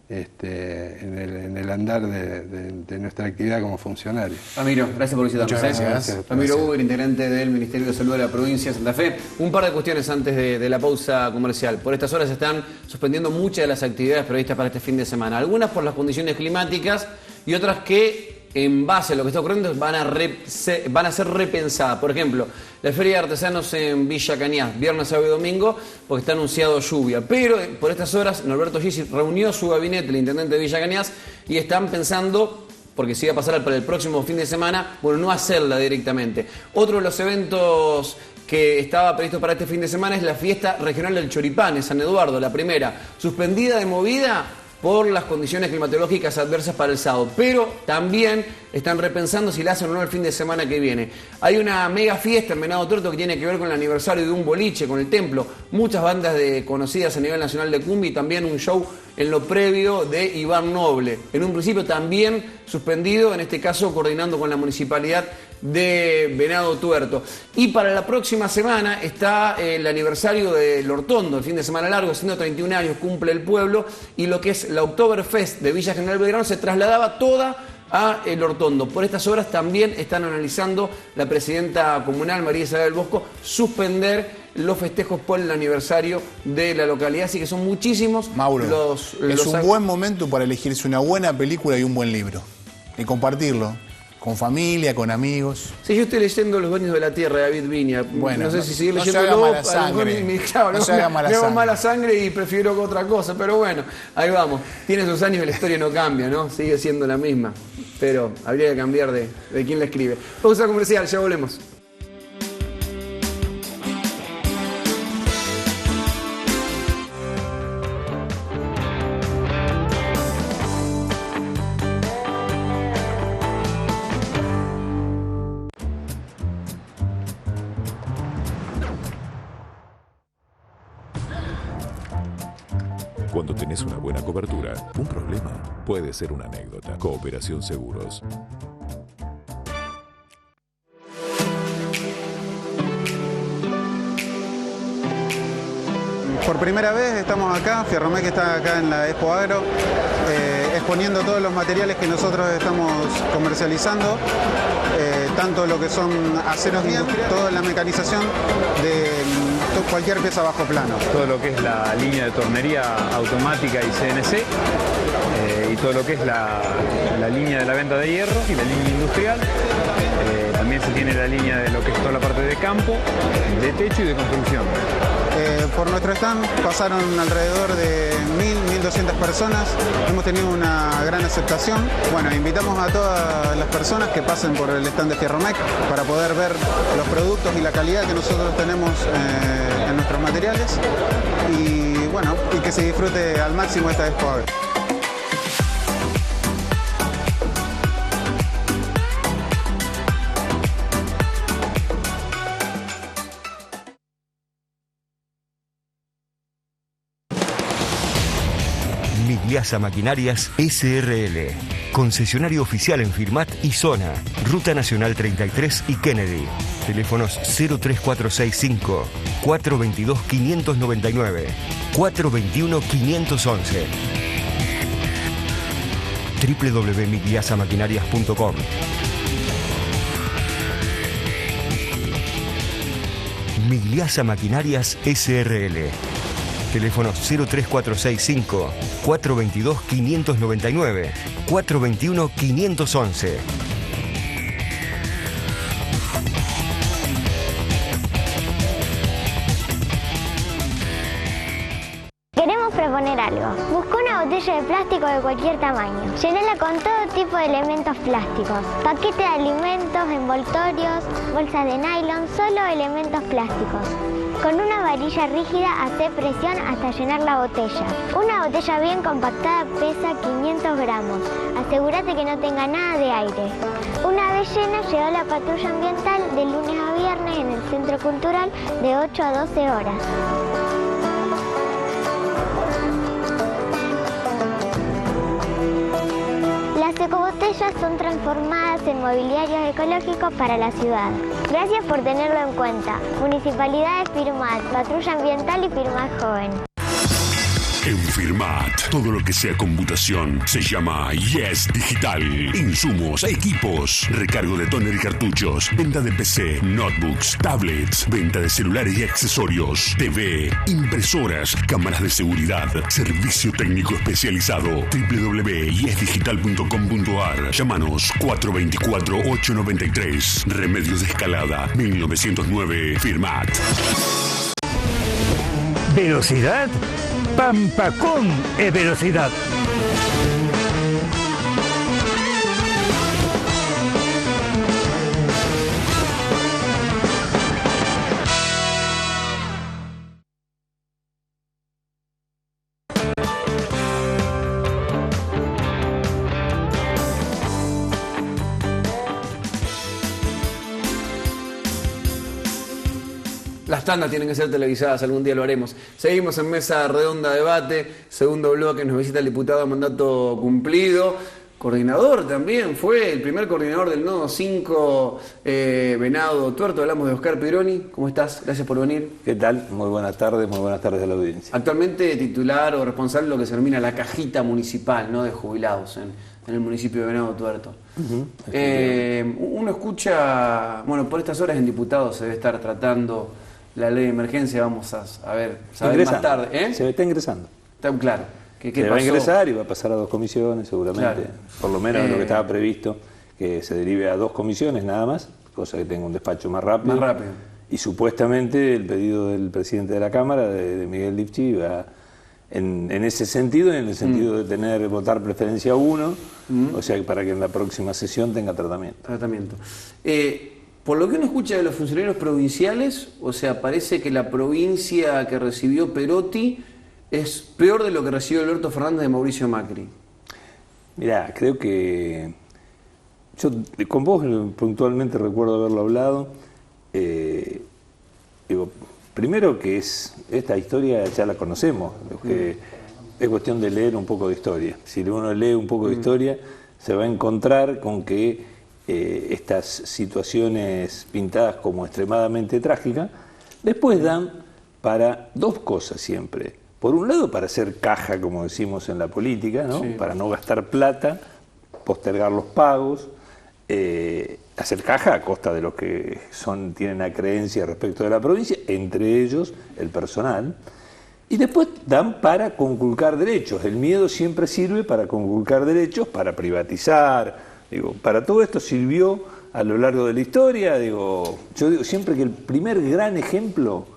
Speaker 3: en el andar de nuestra actividad como funcionarios.
Speaker 1: Ramiro, gracias por visitarnos.
Speaker 2: Muchas gracias.
Speaker 1: Ramiro Uber, integrante del Ministerio de Salud de la provincia de Santa Fe. Un par de cuestiones antes de la pausa comercial. Por estas horas se están suspendiendo muchas de las actividades previstas para este fin de semana. Algunas por las condiciones climáticas y otras que, en base a lo que está ocurriendo, van a ser repensadas. Por ejemplo, la Feria de Artesanos en Villa Cañas, viernes, sábado y domingo, porque está anunciado lluvia. Pero por estas horas, Norberto Gisi reunió su gabinete, el intendente de Villa Cañas, y están pensando, porque si va a pasar para el próximo fin de semana, bueno, no hacerla directamente. Otro de los eventos que estaba previsto para este fin de semana es la fiesta regional del Choripán en San Eduardo, la primera, suspendida de movida por las condiciones climatológicas adversas para el sábado, pero también están repensando si la hacen o no el fin de semana que viene. Hay una mega fiesta en Venado Tuerto que tiene que ver con el aniversario de un boliche, con el templo, muchas bandas conocidas a nivel nacional de cumbia y también un show en lo previo de Iván Noble. En un principio también suspendido, en este caso coordinando con la municipalidad de Venado Tuerto. Y para la próxima semana está el aniversario del Hortondo, el fin de semana largo, 131 años cumple el pueblo, y lo que es la Oktoberfest de Villa General Belgrano se trasladaba toda a el Hortondo. Por estas horas también están analizando la presidenta comunal, María Isabel Bosco, suspender los festejos por el aniversario de la localidad, así que son muchísimos.
Speaker 2: Mauro, es un buen momento para elegirse una buena película y un buen libro, y compartirlo con familia, con amigos.
Speaker 1: Sí, yo estoy leyendo Los Dueños de la Tierra de David Viña.
Speaker 2: Bueno,
Speaker 1: no sé si seguir
Speaker 2: no
Speaker 1: leyendo.
Speaker 2: Se haga mala sangre.
Speaker 1: No se haga mala sangre y prefiero otra cosa, pero bueno, ahí vamos. Tiene sus años y la historia no cambia, ¿no? Sigue siendo la misma, pero habría que cambiar de quién la escribe. Pausa comercial, ya volvemos.
Speaker 4: Cuando tenés una buena cobertura, un problema puede ser una anécdota. Cooperación Seguros.
Speaker 5: por primera vez estamos acá, Fierromec está acá en la Expo Agro, exponiendo todos los materiales que nosotros estamos comercializando, tanto lo que son aceros industriales, toda la mecanización de cualquier pieza bajo plano.
Speaker 6: Todo lo que es la línea de tornería automática y CNC, y todo lo que es la línea de la venta de hierro y la línea industrial. También se tiene la línea de lo que es toda la parte de campo, de techo y de construcción.
Speaker 5: Por nuestro stand pasaron alrededor de 1.200 personas, hemos tenido una gran aceptación. Bueno, invitamos a todas las personas que pasen por el stand de Fierromec para poder ver los productos y la calidad que nosotros tenemos en nuestros materiales y bueno, y que se disfrute al máximo esta Expo Agro.
Speaker 7: Migliasa Maquinarias S.R.L. Concesionario oficial en Firmat y Zona. Ruta Nacional 33 y Kennedy. Teléfonos 03465 422 599 421 511. www.migliasamaquinarias.com. Migliasa Maquinarias S.R.L. Teléfonos 03465 422 599 421 511.
Speaker 8: Queremos proponer algo. Busca una botella de plástico de cualquier tamaño. Llénala con todo tipo de elementos plásticos. Paquete de alimentos, envoltorios, bolsas de nylon, solo elementos plásticos. Con una varilla rígida, hace presión hasta llenar la botella. Una botella bien compactada pesa 500 gramos. Asegúrate que no tenga nada de aire. Una vez llena, llegó la patrulla ambiental de lunes a viernes en el Centro Cultural de 8 a 12 horas. Las ecobotellas son transformadas en mobiliarios ecológicos para la ciudad. Gracias por tenerlo en cuenta. Municipalidad de Firmat, Patrulla Ambiental y Firmat Joven.
Speaker 9: En Firmat, todo lo que sea computación se llama Yes Digital. Insumos, equipos, recargo de tóner y cartuchos, venta de PC, notebooks, tablets, venta de celulares y accesorios, TV, impresoras, cámaras de seguridad, servicio técnico especializado. www.yesdigital.com.ar. Llámanos 424-893. Remedios de Escalada, 1909. Firmat.
Speaker 10: Velocidad. Pampacón es velocidad.
Speaker 1: Las tandas tienen que ser televisadas, algún día lo haremos. Seguimos en Mesa Redonda Debate, segundo bloque, nos visita el diputado de mandato cumplido, coordinador también, fue el primer coordinador del Nodo 5, Venado Tuerto. Hablamos de Oscar Pironi. ¿Cómo estás? Gracias por venir.
Speaker 11: ¿Qué tal? Muy buenas tardes a la audiencia.
Speaker 1: Actualmente titular o responsable de lo que se denomina la cajita municipal, ¿no?, de jubilados en el municipio de Venado Tuerto. Uno escucha, bueno, por estas horas en diputados se debe estar tratando la ley de emergencia, vamos a ver, saber más tarde.
Speaker 11: Se está ingresando.
Speaker 1: Está claro. ¿Qué
Speaker 11: se va a ingresar y va a pasar a 2 comisiones seguramente, claro. Por lo menos lo que estaba previsto, que se derive a 2 comisiones nada más, cosa que tenga un despacho más rápido.
Speaker 1: Más rápido.
Speaker 11: Y supuestamente el pedido del presidente de la Cámara, de Miguel Lifchi, va en ese sentido, en el sentido de votar preferencia 1, o sea, para que en la próxima sesión tenga tratamiento.
Speaker 1: Por lo que uno escucha de los funcionarios provinciales, o sea, parece que la provincia que recibió Perotti es peor de lo que recibió Alberto Fernández de Mauricio Macri.
Speaker 11: Mirá, creo que yo con vos puntualmente recuerdo haberlo hablado. Digo, primero que esta historia ya la conocemos, que es cuestión de leer un poco de historia. Si uno lee un poco de historia, se va a encontrar con que estas situaciones pintadas como extremadamente trágicas, después dan para dos cosas siempre. Por un lado, para hacer caja, como decimos en la política, ¿no?
Speaker 1: Sí.
Speaker 11: Para no gastar plata, postergar los pagos, hacer caja a costa de los que tienen una creencia respecto de la provincia, entre ellos el personal. Y después dan para conculcar derechos. El miedo siempre sirve para conculcar derechos, para privatizar. Digo, para todo esto sirvió a lo largo de la historia. Digo, yo digo siempre que el primer gran ejemplo,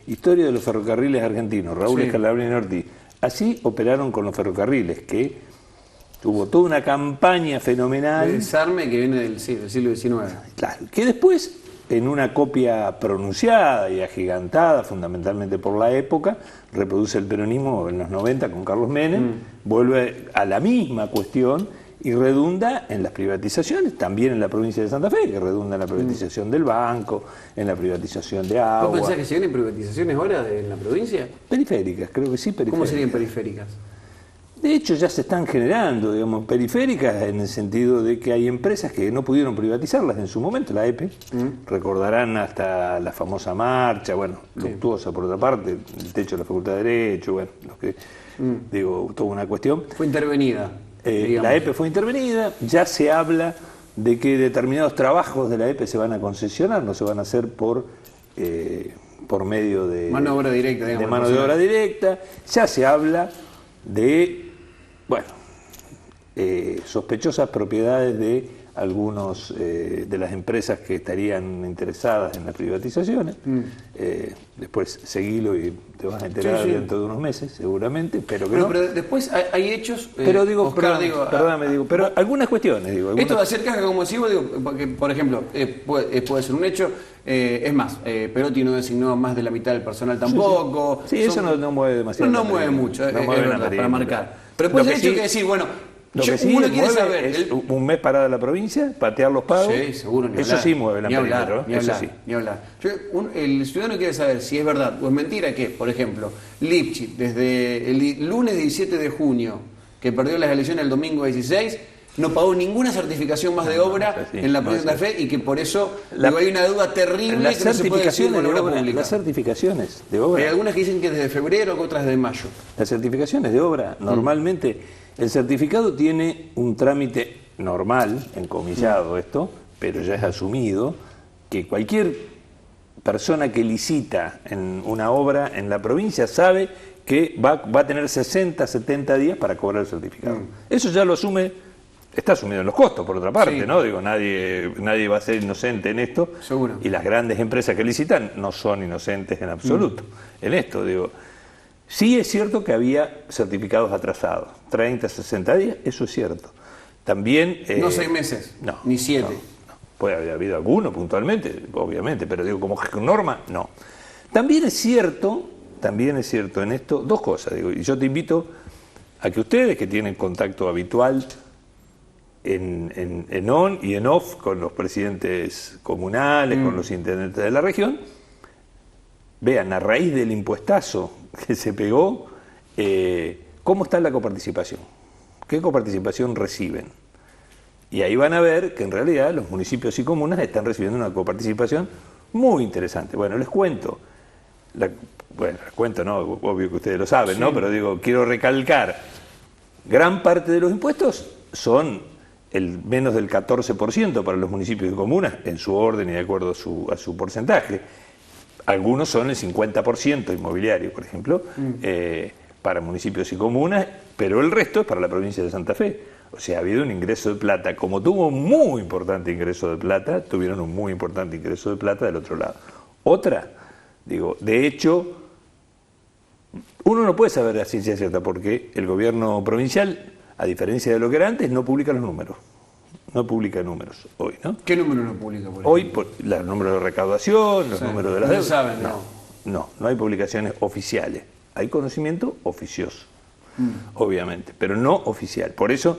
Speaker 11: historia de los ferrocarriles argentinos, Raúl Escalabrini Ortiz. Así operaron con los ferrocarriles, que hubo toda una campaña fenomenal.
Speaker 1: El desarme que viene del siglo XIX.
Speaker 11: Claro, que después, en una copia pronunciada y agigantada, fundamentalmente por la época, reproduce el peronismo en los 90 con Carlos Menem, vuelve a la misma cuestión y redunda en las privatizaciones, también en la provincia de Santa Fe, que redunda en la privatización del banco, en la privatización de agua.
Speaker 1: ¿Vos pensás que se vienen privatizaciones ahora en la provincia?
Speaker 11: Periféricas, creo que sí, periféricas.
Speaker 1: ¿Cómo serían periféricas?
Speaker 11: De hecho, ya se están generando, digamos, periféricas en el sentido de que hay empresas que no pudieron privatizarlas en su momento, la EPE. Recordarán hasta la famosa marcha, bueno, luctuosa por otra parte, el techo de la Facultad de Derecho, bueno, digo, toda una cuestión.
Speaker 1: Fue intervenida.
Speaker 11: La EPE fue intervenida, ya se habla de que determinados trabajos de la EPE se van a concesionar, no se van a hacer por medio de
Speaker 1: mano de obra directa, digamos,
Speaker 11: de mano de obra directa. Ya se habla de, bueno, sospechosas propiedades de algunos de las empresas que estarían interesadas en las privatizaciones. Después seguilo y te vas a enterar dentro de unos meses, seguramente, pero que no.
Speaker 1: Pero después hay hechos...
Speaker 11: pero digo,
Speaker 1: Oscar,
Speaker 11: perdóname, pero algunas cuestiones, digo.
Speaker 1: Esto de hacer caja, como decimos, digo, porque, por ejemplo, puede ser un hecho. Es más, Perotti no designó más de la mitad del personal tampoco.
Speaker 11: Sí, eso no mueve demasiado.
Speaker 1: No mueve mucho,
Speaker 11: no mueve
Speaker 1: es verdad, para marcar. Pero después el hecho que decir, bueno,
Speaker 11: lo que sí
Speaker 1: uno quiere saber...
Speaker 11: Es un mes parada la provincia, patear los pagos.
Speaker 1: Sí, seguro, ni
Speaker 11: eso
Speaker 1: hablar.
Speaker 11: sí mueve la
Speaker 1: perímetro,
Speaker 11: eso sí.
Speaker 1: Ni hablar. El ciudadano quiere saber si es verdad o es mentira que, por ejemplo, Lipschitz, desde el lunes 17 de junio, que perdió las elecciones el domingo 16, no pagó ninguna certificación más de obra en la provincia de Santa Fe y que por eso hay una duda terrible
Speaker 11: las
Speaker 1: que no se puede decir con obra
Speaker 11: obra,
Speaker 1: pública.
Speaker 11: Las certificaciones de obra.
Speaker 1: Hay algunas que dicen que desde febrero, otras de mayo.
Speaker 11: Las certificaciones de obra, normalmente, el certificado tiene un trámite normal, encomillado esto, pero ya es asumido, que cualquier persona que licita en una obra en la provincia sabe que va a tener 60, 70 días para cobrar el certificado. Eso ya lo asume. Está asumido en los costos, por otra parte, ¿no? Digo, nadie va a ser inocente en esto.
Speaker 1: Seguro.
Speaker 11: Y las grandes empresas que licitan no son inocentes en absoluto en esto, digo. Sí es cierto que había certificados atrasados, 30, 60 días, eso es cierto. También...
Speaker 1: no 6 meses,
Speaker 11: no,
Speaker 1: ni 7.
Speaker 11: No. Puede haber habido alguno puntualmente, obviamente, pero digo, como norma, no. También es cierto en esto, dos cosas, digo, y yo te invito a que ustedes, que tienen contacto habitual en on y en off con los presidentes comunales, con los intendentes de la región, vean a raíz del impuestazo que se pegó, cómo está la coparticipación, qué coparticipación reciben. Y ahí van a ver que en realidad los municipios y comunas están recibiendo una coparticipación muy interesante. Bueno, les cuento, les cuento, no, obvio que ustedes lo saben, ¿no? Pero digo, quiero recalcar, gran parte de los impuestos son el menos del 14% para los municipios y comunas, en su orden y de acuerdo a su porcentaje. Algunos son el 50% inmobiliario, por ejemplo, para municipios y comunas, pero el resto es para la provincia de Santa Fe. O sea, ha habido un ingreso de plata. Como tuvo un muy importante ingreso de plata, tuvieron un muy importante ingreso de plata del otro lado. Otra, digo, de hecho, uno no puede saber la ciencia cierta porque el gobierno provincial, a diferencia de lo que era antes, no publica los números. No publica números hoy, ¿no?
Speaker 1: ¿Qué número no publica? Por
Speaker 11: hoy, los números de recaudación, los números de las deudas.
Speaker 1: Saben,
Speaker 11: no hay publicaciones oficiales. Hay conocimiento oficioso, obviamente, pero no oficial. Por eso,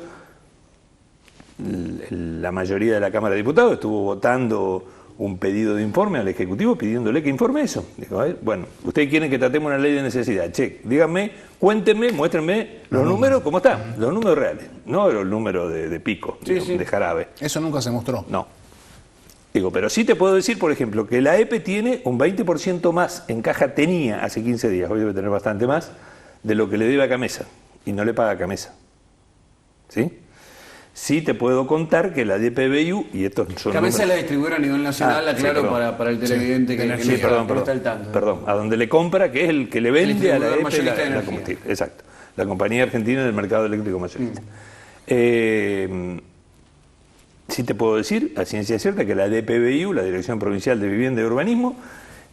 Speaker 11: la mayoría de la Cámara de Diputados estuvo votando un pedido de informe al Ejecutivo pidiéndole que informe eso. Dijo, a ver, bueno, ustedes quieren que tratemos una ley de necesidad. Che, díganme, cuéntenme, muéstrenme los números, ¿cómo están? Los números reales, no los números de pico, de jarabe.
Speaker 2: Eso nunca se mostró.
Speaker 11: No. Digo, pero sí te puedo decir, por ejemplo, que la EPE tiene un 20% más en caja, tenía hace 15 días, hoy debe tener bastante más, de lo que le debe a Camesa, y no le paga a Camesa. ¿Sí? Sí te puedo contar que la DPBU, y estos son
Speaker 1: Camesa es la distribuidora a nivel nacional, aclaro, para el televidente que no está al tanto.
Speaker 11: Perdón, a donde le compra, que es el que le vende a la EPE la combustible. Exacto, la Compañía Argentina del Mercado Eléctrico Mayorista. Sí te puedo decir, a ciencia cierta, que la DPBU, la Dirección Provincial de Vivienda y Urbanismo,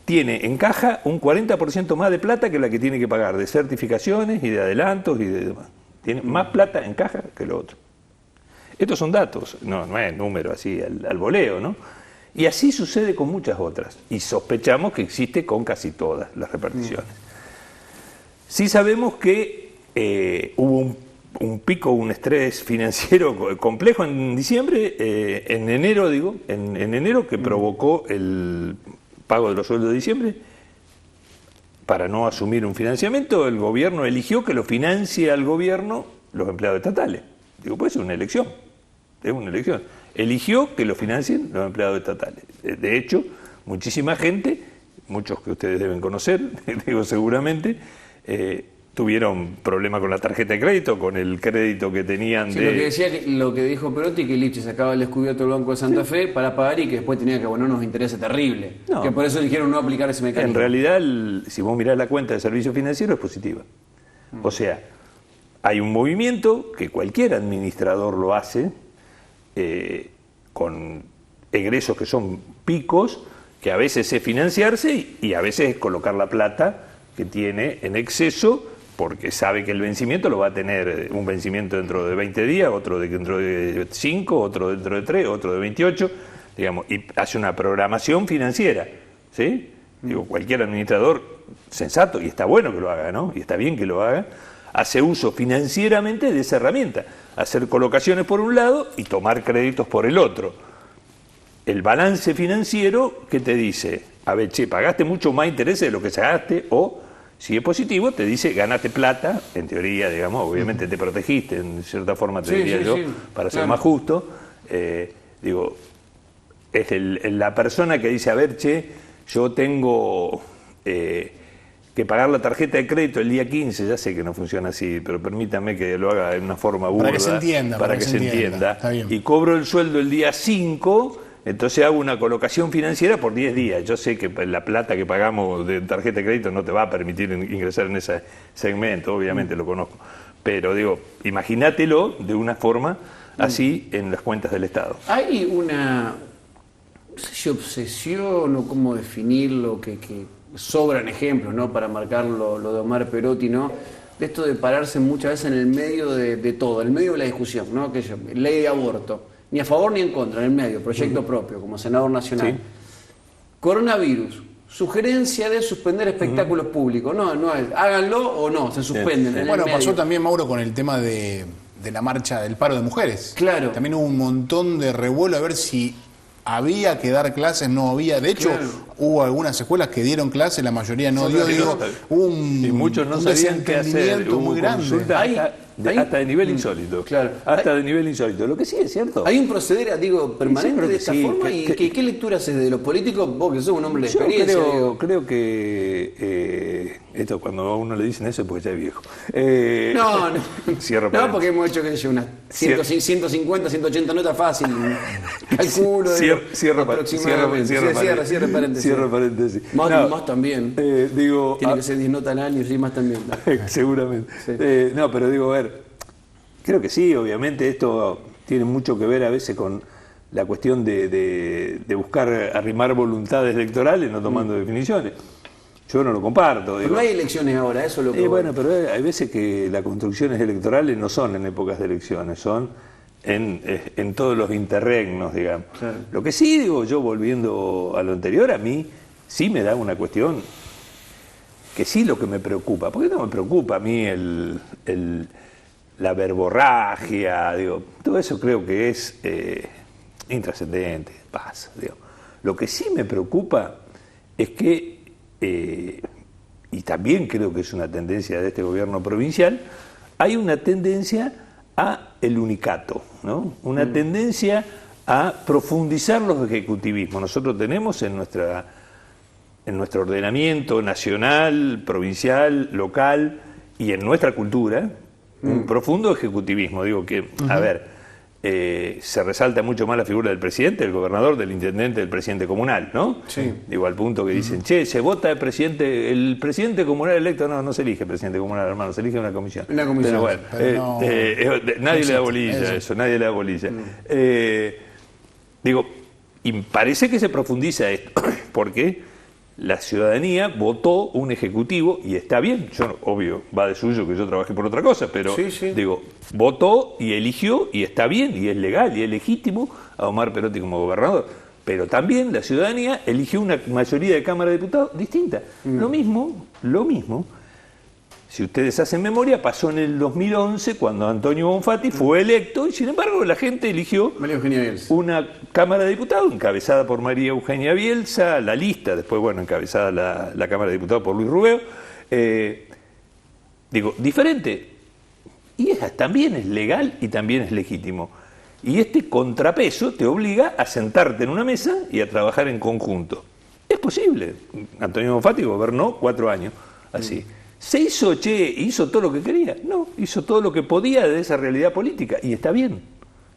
Speaker 11: tiene en caja un 40% más de plata que la que tiene que pagar de certificaciones y de adelantos y de demás. Tiene más plata en caja que lo otro. Estos son datos, no es número así al voleo, ¿no? Y así sucede con muchas otras. Y sospechamos que existe con casi todas las reparticiones. Sí sabemos que hubo un pico, un estrés financiero complejo en diciembre, en enero que provocó el pago de los sueldos de diciembre. Para no asumir un financiamiento, el gobierno eligió que lo financie al gobierno los empleados estatales. Digo, pues es una elección. Eligió que lo financien los empleados estatales. De hecho, muchísima gente, muchos que ustedes deben conocer, digo seguramente, tuvieron problemas con la tarjeta de crédito, con el crédito que tenían
Speaker 1: lo que dijo Perotti, que Lifchit sacaba el descubierto del Banco de Santa Fe para pagar y que después tenía que abonar unos intereses terribles. No, que por eso eligieron no aplicar ese mecanismo.
Speaker 11: En realidad, si vos mirás la cuenta de servicio financiero, es positiva. O sea, hay un movimiento que cualquier administrador lo hace, con egresos que son picos, que a veces es financiarse y a veces es colocar la plata que tiene en exceso, porque sabe que el vencimiento lo va a tener, un vencimiento dentro de 20 días, otro dentro de 5, otro dentro de 3, otro de 28, digamos, y hace una programación financiera, ¿sí? Digo, cualquier administrador sensato, y está bueno que lo haga, ¿no? Y está bien que lo haga, hace uso financieramente de esa herramienta, hacer colocaciones por un lado y tomar créditos por el otro. El balance financiero que te dice, a ver, che, pagaste mucho más intereses de lo que sacaste, o si es positivo, te dice, ganaste plata, en teoría, digamos, obviamente te protegiste, en cierta forma te diría yo, para ser más justo. Digo, es la persona que dice, a ver, che, yo tengo que pagar la tarjeta de crédito el día 15, ya sé que no funciona así, pero permítame que lo haga de una forma burda.
Speaker 2: Para que se entienda.
Speaker 11: Para que se entienda. Y cobro el sueldo el día 5, entonces hago una colocación financiera por 10 días. Yo sé que la plata que pagamos de tarjeta de crédito no te va a permitir ingresar en ese segmento, obviamente lo conozco. Pero digo, imagínatelo de una forma así en las cuentas del Estado.
Speaker 1: Hay una, no sé si obsesión o cómo definirlo, que sobran ejemplos, ¿no?, para marcar lo de Omar Perotti, ¿no?, de esto de pararse muchas veces en el medio de todo, en el medio de la discusión, ¿no?, que ley de aborto. Ni a favor ni en contra, en el medio, proyecto propio, como senador nacional. Sí. Coronavirus, sugerencia de suspender espectáculos públicos. No es, háganlo o no, se suspenden.
Speaker 2: Bueno, pasó también, Mauro, con el tema de la marcha del paro de mujeres.
Speaker 1: Claro.
Speaker 2: También hubo un montón de revuelo a ver si había que dar clases, no había. De hecho, hubo algunas escuelas que dieron clases, la mayoría no dio. Digo, hubo
Speaker 11: y muchos no sabían qué hacer. Hubo
Speaker 2: muy grande.
Speaker 11: Hasta de nivel insólito.
Speaker 1: Claro.
Speaker 11: Hasta de nivel insólito. Lo que sí es cierto.
Speaker 1: Hay un proceder, permanente de esta forma. ¿Qué lectura haces de los políticos? Vos que sos un hombre de experiencia.
Speaker 11: Creo que esto cuando a uno le dicen eso es porque ya es viejo.
Speaker 1: No, porque hemos hecho unas 150, 180 notas fácil. Calculo.
Speaker 11: Cierra
Speaker 1: paréntesis.
Speaker 11: Cierra paréntesis.
Speaker 1: Más también.
Speaker 11: Tiene
Speaker 1: que ser 10 notas al año, sí, más también.
Speaker 11: Seguramente. Sí. No, pero digo, a ver, creo que sí, obviamente esto tiene mucho que ver a veces con la cuestión de buscar arrimar voluntades electorales no tomando definiciones. Yo no lo comparto.
Speaker 1: Pero no hay elecciones ahora, eso es lo que...
Speaker 11: Bueno, pero hay veces que las construcciones electorales no son en épocas de elecciones, son en todos los interregnos, digamos. Claro. Lo que sí, digo, yo volviendo a lo anterior, a mí sí me da una cuestión que sí lo que me preocupa, porque no me preocupa a mí la verborragia, digo, todo eso creo que es intrascendente, pasa, digo. Lo que sí me preocupa es que, y también creo que es una tendencia de este gobierno provincial, hay una tendencia a el unicato, ¿no? Una tendencia a profundizar los ejecutivismos. Nosotros tenemos en nuestro ordenamiento nacional, provincial, local y en nuestra cultura un profundo ejecutivismo. Digo que, a ver, se resalta mucho más la figura del presidente, del gobernador, del intendente, del presidente comunal, ¿no?
Speaker 1: Sí.
Speaker 11: Digo, al punto que dicen, che, se vota el presidente comunal electo. No se elige presidente comunal, hermano, se elige una comisión.
Speaker 1: Una comisión.
Speaker 11: Pero bueno, nadie le da bolilla a eso, nadie le da bolilla. Digo, y parece que se profundiza esto, porque la ciudadanía votó un ejecutivo, y está bien, yo obvio, va de suyo que yo trabajé por otra cosa, pero digo, votó y eligió, y está bien, y es legal, y es legítimo a Omar Perotti como gobernador. Pero también la ciudadanía eligió una mayoría de Cámara de Diputados distinta. Lo mismo, si ustedes hacen memoria, pasó en el 2011 cuando Antonio Bonfatti fue electo y sin embargo la gente eligió una Cámara de Diputados encabezada por María Eugenia Bielsa, la lista, después encabezada la Cámara de Diputados por Luis Rubeo. Digo, diferente. Y también es legal y también es legítimo. Y este contrapeso te obliga a sentarte en una mesa y a trabajar en conjunto. Es posible. Antonio Bonfatti gobernó 4 años así. ¿Se hizo todo lo que quería? No, hizo todo lo que podía de esa realidad política. Y está bien.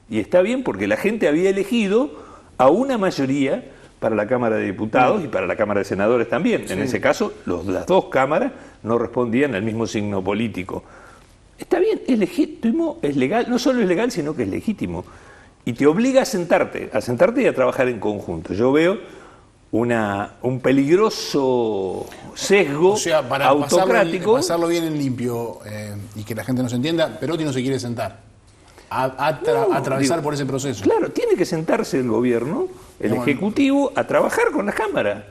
Speaker 11: Y está bien porque la gente había elegido a una mayoría para la Cámara de Diputados y para la Cámara de Senadores también. En ese caso, las 2 cámaras no respondían al mismo signo político. Está bien, es legítimo, es legal. No solo es legal, sino que es legítimo. Y te obliga a sentarte y a trabajar en conjunto. Yo veo un peligroso sesgo
Speaker 2: para
Speaker 11: autocrático.
Speaker 2: Pasarlo bien en limpio y que la gente nos entienda, Perotti no se quiere sentar. Atravesar por ese proceso.
Speaker 11: Claro, tiene que sentarse el gobierno, el Ejecutivo, a trabajar con la Cámara.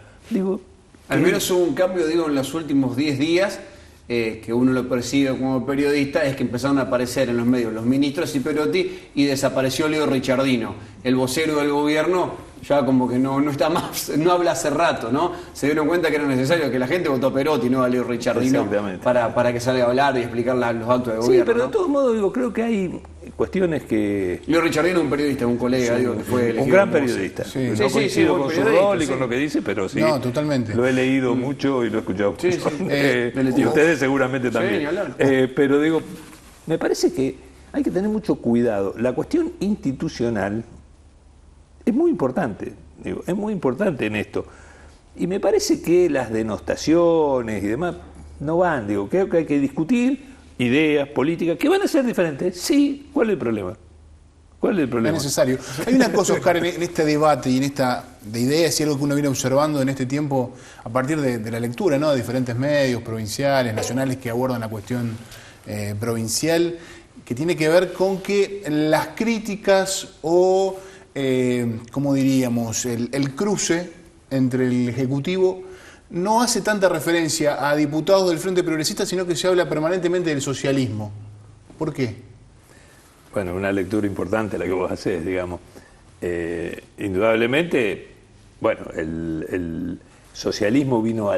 Speaker 1: Al menos hubo un cambio, en los últimos 10 días, que uno lo percibe como periodista, es que empezaron a aparecer en los medios los ministros y Perotti, y desapareció Leo Richardino, el vocero del gobierno. Ya como que no está más, no habla hace rato, ¿no? Se dieron cuenta que era necesario, que la gente votó a Perotti, no a Leo Richardino, para que salga a hablar y explicar los actos de gobierno.
Speaker 11: Sí, pero de todos modos, creo que hay cuestiones que...
Speaker 1: Leo Richardino es un periodista, un colega, que fue elegido.
Speaker 11: Un gran periodista. No coincido con su rol y con lo que dice, pero sí.
Speaker 2: No, totalmente.
Speaker 11: Lo he leído mucho y lo he escuchado mucho. Y ustedes seguramente también. Pero me parece que hay que tener mucho cuidado. La cuestión institucional es muy importante, es muy importante en esto. Y me parece que las denostaciones y demás no van, creo que hay que discutir ideas, políticas, que van a ser diferentes. Sí, ¿cuál es el problema? Es
Speaker 2: necesario. Hay una cosa, Oscar, en este debate y en esta de ideas y algo que uno viene observando en este tiempo a partir de la lectura, ¿no?, de diferentes medios provinciales, nacionales que abordan la cuestión provincial, que tiene que ver con que las críticas o ¿cómo diríamos?, el cruce entre el Ejecutivo no hace tanta referencia a diputados del Frente Progresista, sino que se habla permanentemente del socialismo. ¿Por qué?
Speaker 11: Bueno, una lectura importante la que vos hacés, indudablemente, el socialismo vinimos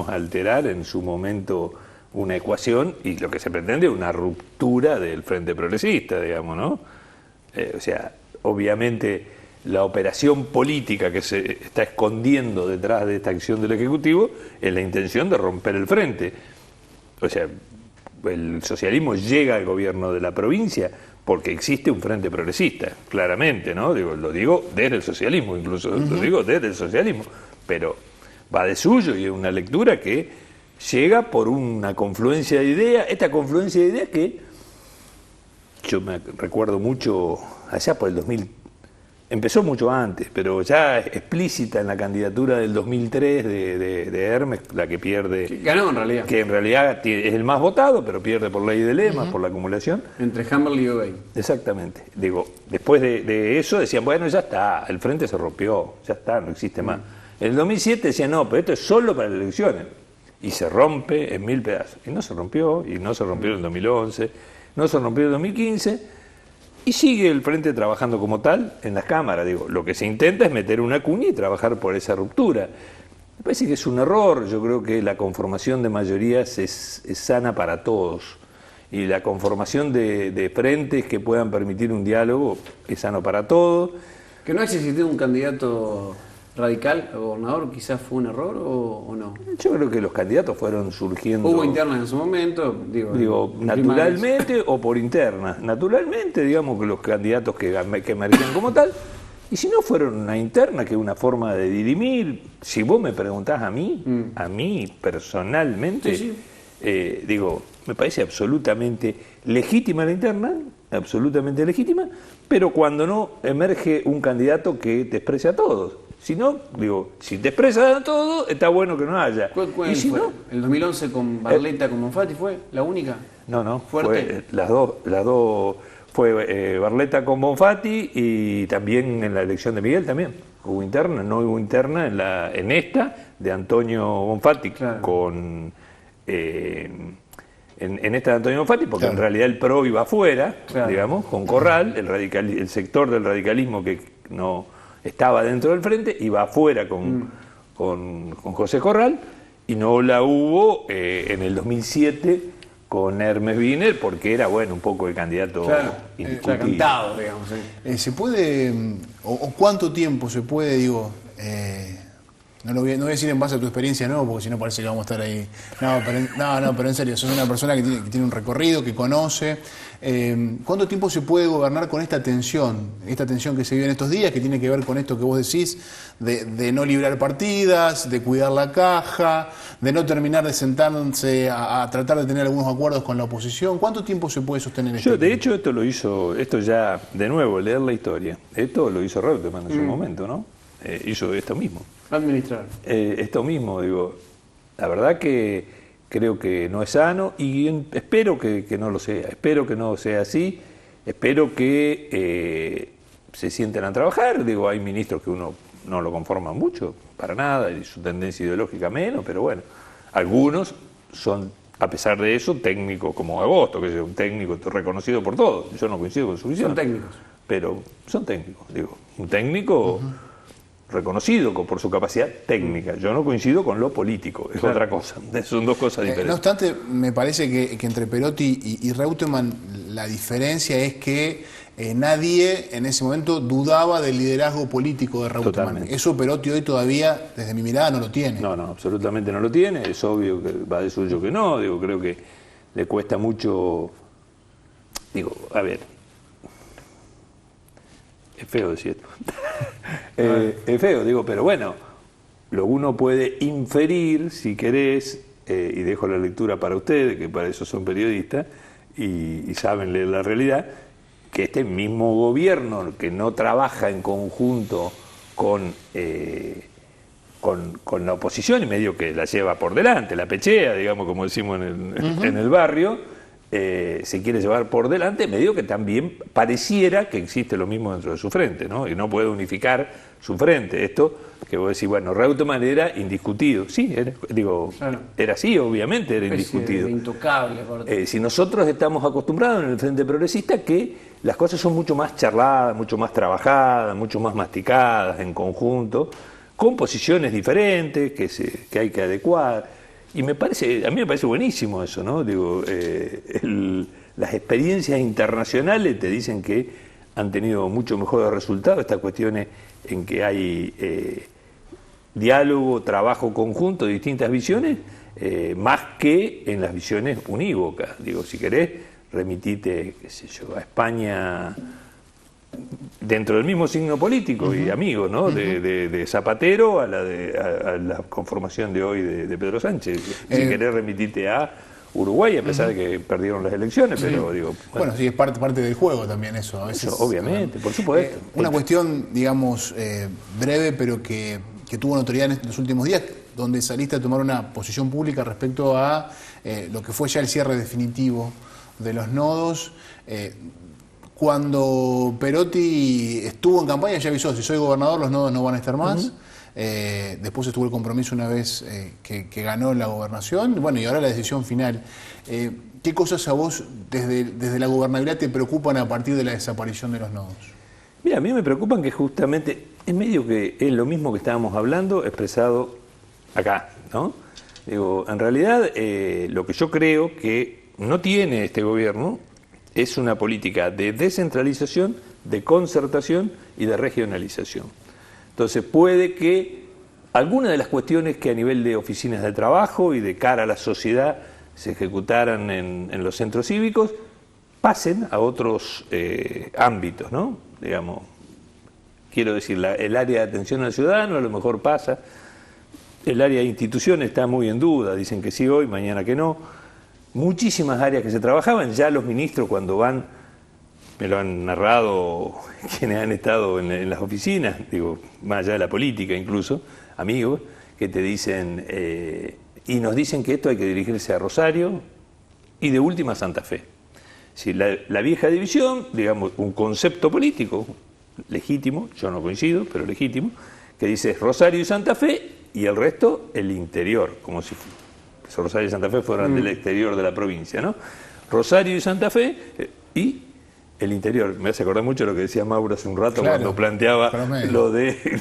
Speaker 11: a alterar en su momento una ecuación, y lo que se pretende es una ruptura del Frente Progresista, ¿no? Obviamente la operación política que se está escondiendo detrás de esta acción del Ejecutivo es la intención de romper el frente. El socialismo llega al gobierno de la provincia porque existe un frente progresista, claramente, ¿no? Lo digo desde el socialismo, incluso lo digo desde el socialismo, pero va de suyo y es una lectura que llega por una confluencia de ideas, esta confluencia de ideas que yo me recuerdo mucho allá por el 2000, empezó mucho antes, pero ya explícita en la candidatura del 2003 de Hermes, la que pierde...
Speaker 1: Que ganó en realidad.
Speaker 11: Que en realidad es el más votado, pero pierde por ley de lemas, por la acumulación.
Speaker 1: Entre Hammerly y Obey.
Speaker 11: Exactamente. Después de eso decían, bueno, ya está, el frente se rompió, ya está, no existe más. En el 2007 decían, no, pero esto es solo para las elecciones. Y se rompe en 1000 pedazos. Y no se rompió, en el 2011, no se rompió en el 2015... Y sigue el frente trabajando como tal en las cámaras. Lo que se intenta es meter una cuña y trabajar por esa ruptura. Me parece que es un error. Yo creo que la conformación de mayorías es sana para todos. y la conformación de frentes que puedan permitir un diálogo es sano para todos.
Speaker 1: Que no haya existido un candidato radical a gobernador, quizás fue un error o no.
Speaker 11: Yo creo que los candidatos fueron surgiendo...
Speaker 1: Hubo internas en su momento,
Speaker 11: digo naturalmente o por internas. Naturalmente, digamos que los candidatos que emergían como tal, y si no fueron una interna, que es una forma de dirimir. Si vos me preguntás a mí personalmente,
Speaker 1: sí.
Speaker 11: Digo, me parece absolutamente legítima la interna, absolutamente legítima, pero cuando no emerge un candidato que te exprese a todos. Si no, digo, si te expresas a todos, está bueno que no haya.
Speaker 1: ¿Cuál
Speaker 11: y si
Speaker 1: fue?
Speaker 11: no,
Speaker 1: ¿El 2011 con Barletta, con Bonfatti fue la única?
Speaker 11: No,
Speaker 1: ¿Fuerte?
Speaker 11: fue las dos fue Barletta con Bonfatti y también en la elección de Miguel también. Hubo interna, no hubo interna en esta de Antonio Bonfatti con... en esta de Antonio Bonfatti, porque en realidad el PRO iba afuera, digamos, con Corral, el sector del radicalismo que no estaba dentro del frente, iba afuera con José Corral, y no la hubo en el 2007 con Hermes Wiener, porque era, bueno, un poco el candidato indiscutible.
Speaker 1: Cantado, digamos.
Speaker 2: ¿Se puede, o cuánto tiempo se puede, digo... No voy a decir en base a tu experiencia, no, porque si no parece que vamos a estar ahí. Pero en serio, sos una persona que tiene un recorrido, que conoce. ¿Cuánto tiempo se puede gobernar con esta tensión que se vive en estos días, que tiene que ver con esto que vos decís, de no librar partidas, de cuidar la caja, de no terminar de sentarse a tratar de tener algunos acuerdos con la oposición? ¿Cuánto tiempo se puede sostener esto?
Speaker 11: De hecho, esto ya, de nuevo, leer la historia, esto lo hizo Reutemann en su momento, ¿no? Hizo esto mismo.
Speaker 1: Administrar.
Speaker 11: Esto mismo, digo, la verdad que creo que no es sano y espero que no lo sea, espero que no sea así, espero que se sienten a trabajar. Digo, hay ministros que uno no lo conforma mucho, para nada, y su tendencia ideológica menos, pero bueno, algunos son, a pesar de eso, técnicos como Agosto, que es un técnico reconocido por todos. Yo no coincido con su visión.
Speaker 1: Son técnicos.
Speaker 11: Pero son técnicos, digo, un técnico... reconocido por su capacidad técnica. Yo no coincido con lo político, es otra cosa. Son dos cosas diferentes.
Speaker 2: No obstante, me parece que entre Perotti y Reutemann la diferencia es que nadie en ese momento dudaba del liderazgo político de Reutemann.
Speaker 11: Totalmente.
Speaker 2: Eso Perotti hoy todavía, desde mi mirada, no lo tiene.
Speaker 11: No, absolutamente no lo tiene. Es obvio que va de suyo que no. Digo, creo que le cuesta mucho... Digo, a ver... Es feo decir esto. Es feo, digo, pero bueno, lo uno puede inferir, si querés, y dejo la lectura para ustedes, que para eso son periodistas, y saben leer la realidad, que este mismo gobierno que no trabaja en conjunto con la oposición y medio que la lleva por delante, la pechea, digamos, como decimos en el barrio, se quiere llevar por delante, medio que también pareciera que existe lo mismo dentro de su frente, ¿no? Y no puede unificar su frente. Esto que vos decís, bueno, Reutemann era indiscutido. Sí, era así, obviamente era indiscutido.
Speaker 1: Intocable.
Speaker 11: Si nosotros estamos acostumbrados en el Frente Progresista que las cosas son mucho más charladas, mucho más trabajadas, mucho más masticadas en conjunto, con posiciones diferentes que hay que adecuar. Y a mí me parece buenísimo eso, ¿no? Digo, las experiencias internacionales te dicen que han tenido mucho mejores resultados estas cuestiones en que hay diálogo, trabajo conjunto de distintas visiones, más que en las visiones unívocas. Digo, si querés, remitite, qué sé yo, a España dentro del mismo signo político y amigo, ¿no? De Zapatero a la conformación de hoy de Pedro Sánchez. Si querés, remitite a Uruguay, a pesar de que perdieron las elecciones, pero digo...
Speaker 2: Bueno, sí, es parte del juego también eso. A veces,
Speaker 11: eso, obviamente, por supuesto.
Speaker 2: Una cuestión, digamos, breve, pero que tuvo notoriedad en los últimos días, donde saliste a tomar una posición pública respecto a lo que fue ya el cierre definitivo de los nodos. Cuando Perotti estuvo en campaña ya avisó, si soy gobernador los nodos no van a estar más. Después estuvo el compromiso una vez que ganó la gobernación. Bueno, y ahora la decisión final. ¿Qué cosas a vos desde la gobernabilidad te preocupan a partir de la desaparición de los nodos?
Speaker 11: Mira, a mí me preocupan que justamente es medio que es lo mismo que estábamos hablando expresado acá, ¿no? Digo, en realidad lo que yo creo que no tiene este gobierno es una política de descentralización, de concertación y de regionalización. Entonces puede que algunas de las cuestiones que a nivel de oficinas de trabajo y de cara a la sociedad se ejecutaran en los centros cívicos pasen a otros ámbitos, ¿no? Digamos, quiero decir, el área de atención al ciudadano a lo mejor pasa, el área de instituciones está muy en duda, dicen que sí hoy, mañana que no. Muchísimas áreas que se trabajaban, ya los ministros cuando van, me lo han narrado quienes han estado en las oficinas, digo, más allá de la política incluso, amigos, que te dicen, y nos dicen que esto hay que dirigirse a Rosario y de última a Santa Fe. Si la vieja división, digamos, un concepto político legítimo, yo no coincido, pero legítimo, que dice Rosario y Santa Fe y el resto el interior, como si Rosario y Santa Fe fueran del exterior de la provincia, ¿no? Rosario y Santa Fe y el interior. Me hace acordar mucho lo que decía Mauro hace un rato, claro, cuando planteaba lo de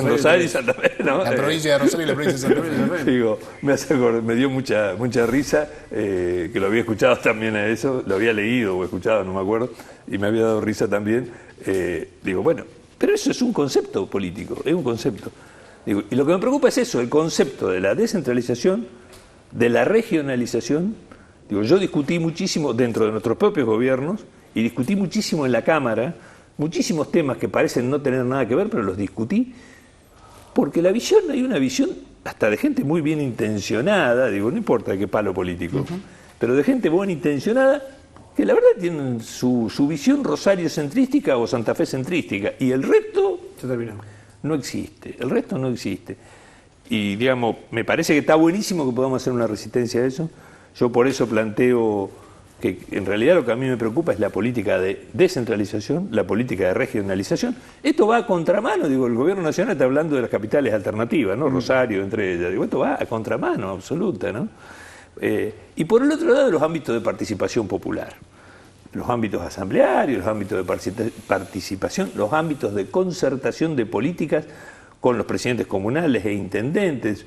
Speaker 11: Rosario y Santa Fe, ¿no?
Speaker 2: La provincia de Rosario y la provincia de Santa Fe.
Speaker 11: Digo, me hace acordar, me dio mucha risa, que lo había escuchado también a eso, lo había leído o escuchado, no me acuerdo, y me había dado risa también. Digo, bueno, pero eso es un concepto político, es un concepto. Digo, y lo que me preocupa es eso, el concepto de la descentralización, de la regionalización. Digo, yo discutí muchísimo dentro de nuestros propios gobiernos y discutí muchísimo en la Cámara, muchísimos temas que parecen no tener nada que ver, pero los discutí, porque la visión, hay una visión hasta de gente muy bien intencionada, digo, no importa de qué palo político, pero de gente buena intencionada, que la verdad tienen su visión rosario-centrística o Santa Fe-centrística, y el resto no existe, el resto no existe. Y digamos, me parece que está buenísimo que podamos hacer una resistencia a eso. Yo por eso planteo que en realidad lo que a mí me preocupa es la política de descentralización, la política de regionalización. Esto va a contramano, digo, el gobierno nacional está hablando de las capitales alternativas, ¿no? Rosario entre ellas, digo, esto va a contramano absoluta, ¿no? Y por el otro lado, los ámbitos de participación popular, los ámbitos asamblearios, los ámbitos de participación, los ámbitos de concertación de políticas con los presidentes comunales e intendentes.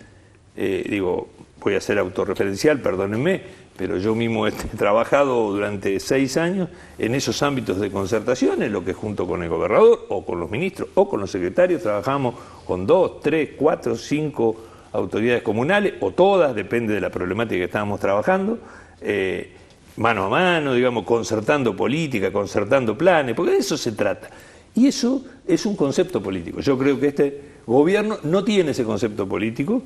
Speaker 11: Digo, voy a ser autorreferencial, perdónenme, pero yo mismo he trabajado durante 6 años en esos ámbitos de concertación, en lo que junto con el gobernador o con los ministros o con los secretarios trabajamos con 2, 3, 4, 5 autoridades comunales, o todas, depende de la problemática que estábamos trabajando, mano a mano, digamos, concertando política, concertando planes, porque de eso se trata. Y eso es un concepto político. Yo creo que este gobierno no tiene ese concepto político,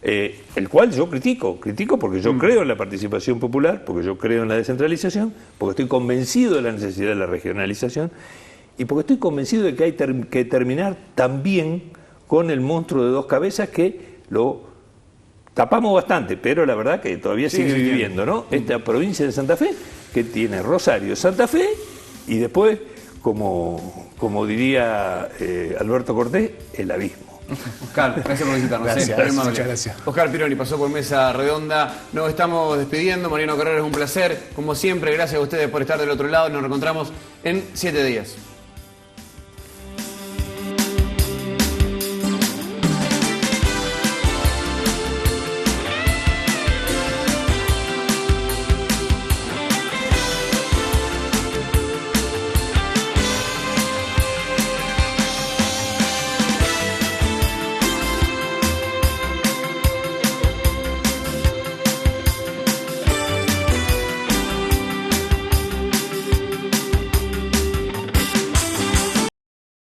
Speaker 11: el cual yo critico porque yo creo en la participación popular, porque yo creo en la descentralización, porque estoy convencido de la necesidad de la regionalización y porque estoy convencido de que hay que terminar también con el monstruo de 2 cabezas que lo tapamos bastante, pero la verdad que todavía sigue viviendo, ¿no? Esta provincia de Santa Fe, que tiene Rosario, Santa Fe y después, como diría Alberto Cortés, el abismo.
Speaker 1: Oscar, gracias por visitarnos.
Speaker 2: Muchas gracias.
Speaker 1: Oscar Pironi pasó por Mesa Redonda. Nos estamos despidiendo. Mariano Carrera, es un placer. Como siempre, gracias a ustedes por estar del otro lado. Nos reencontramos en 7 días.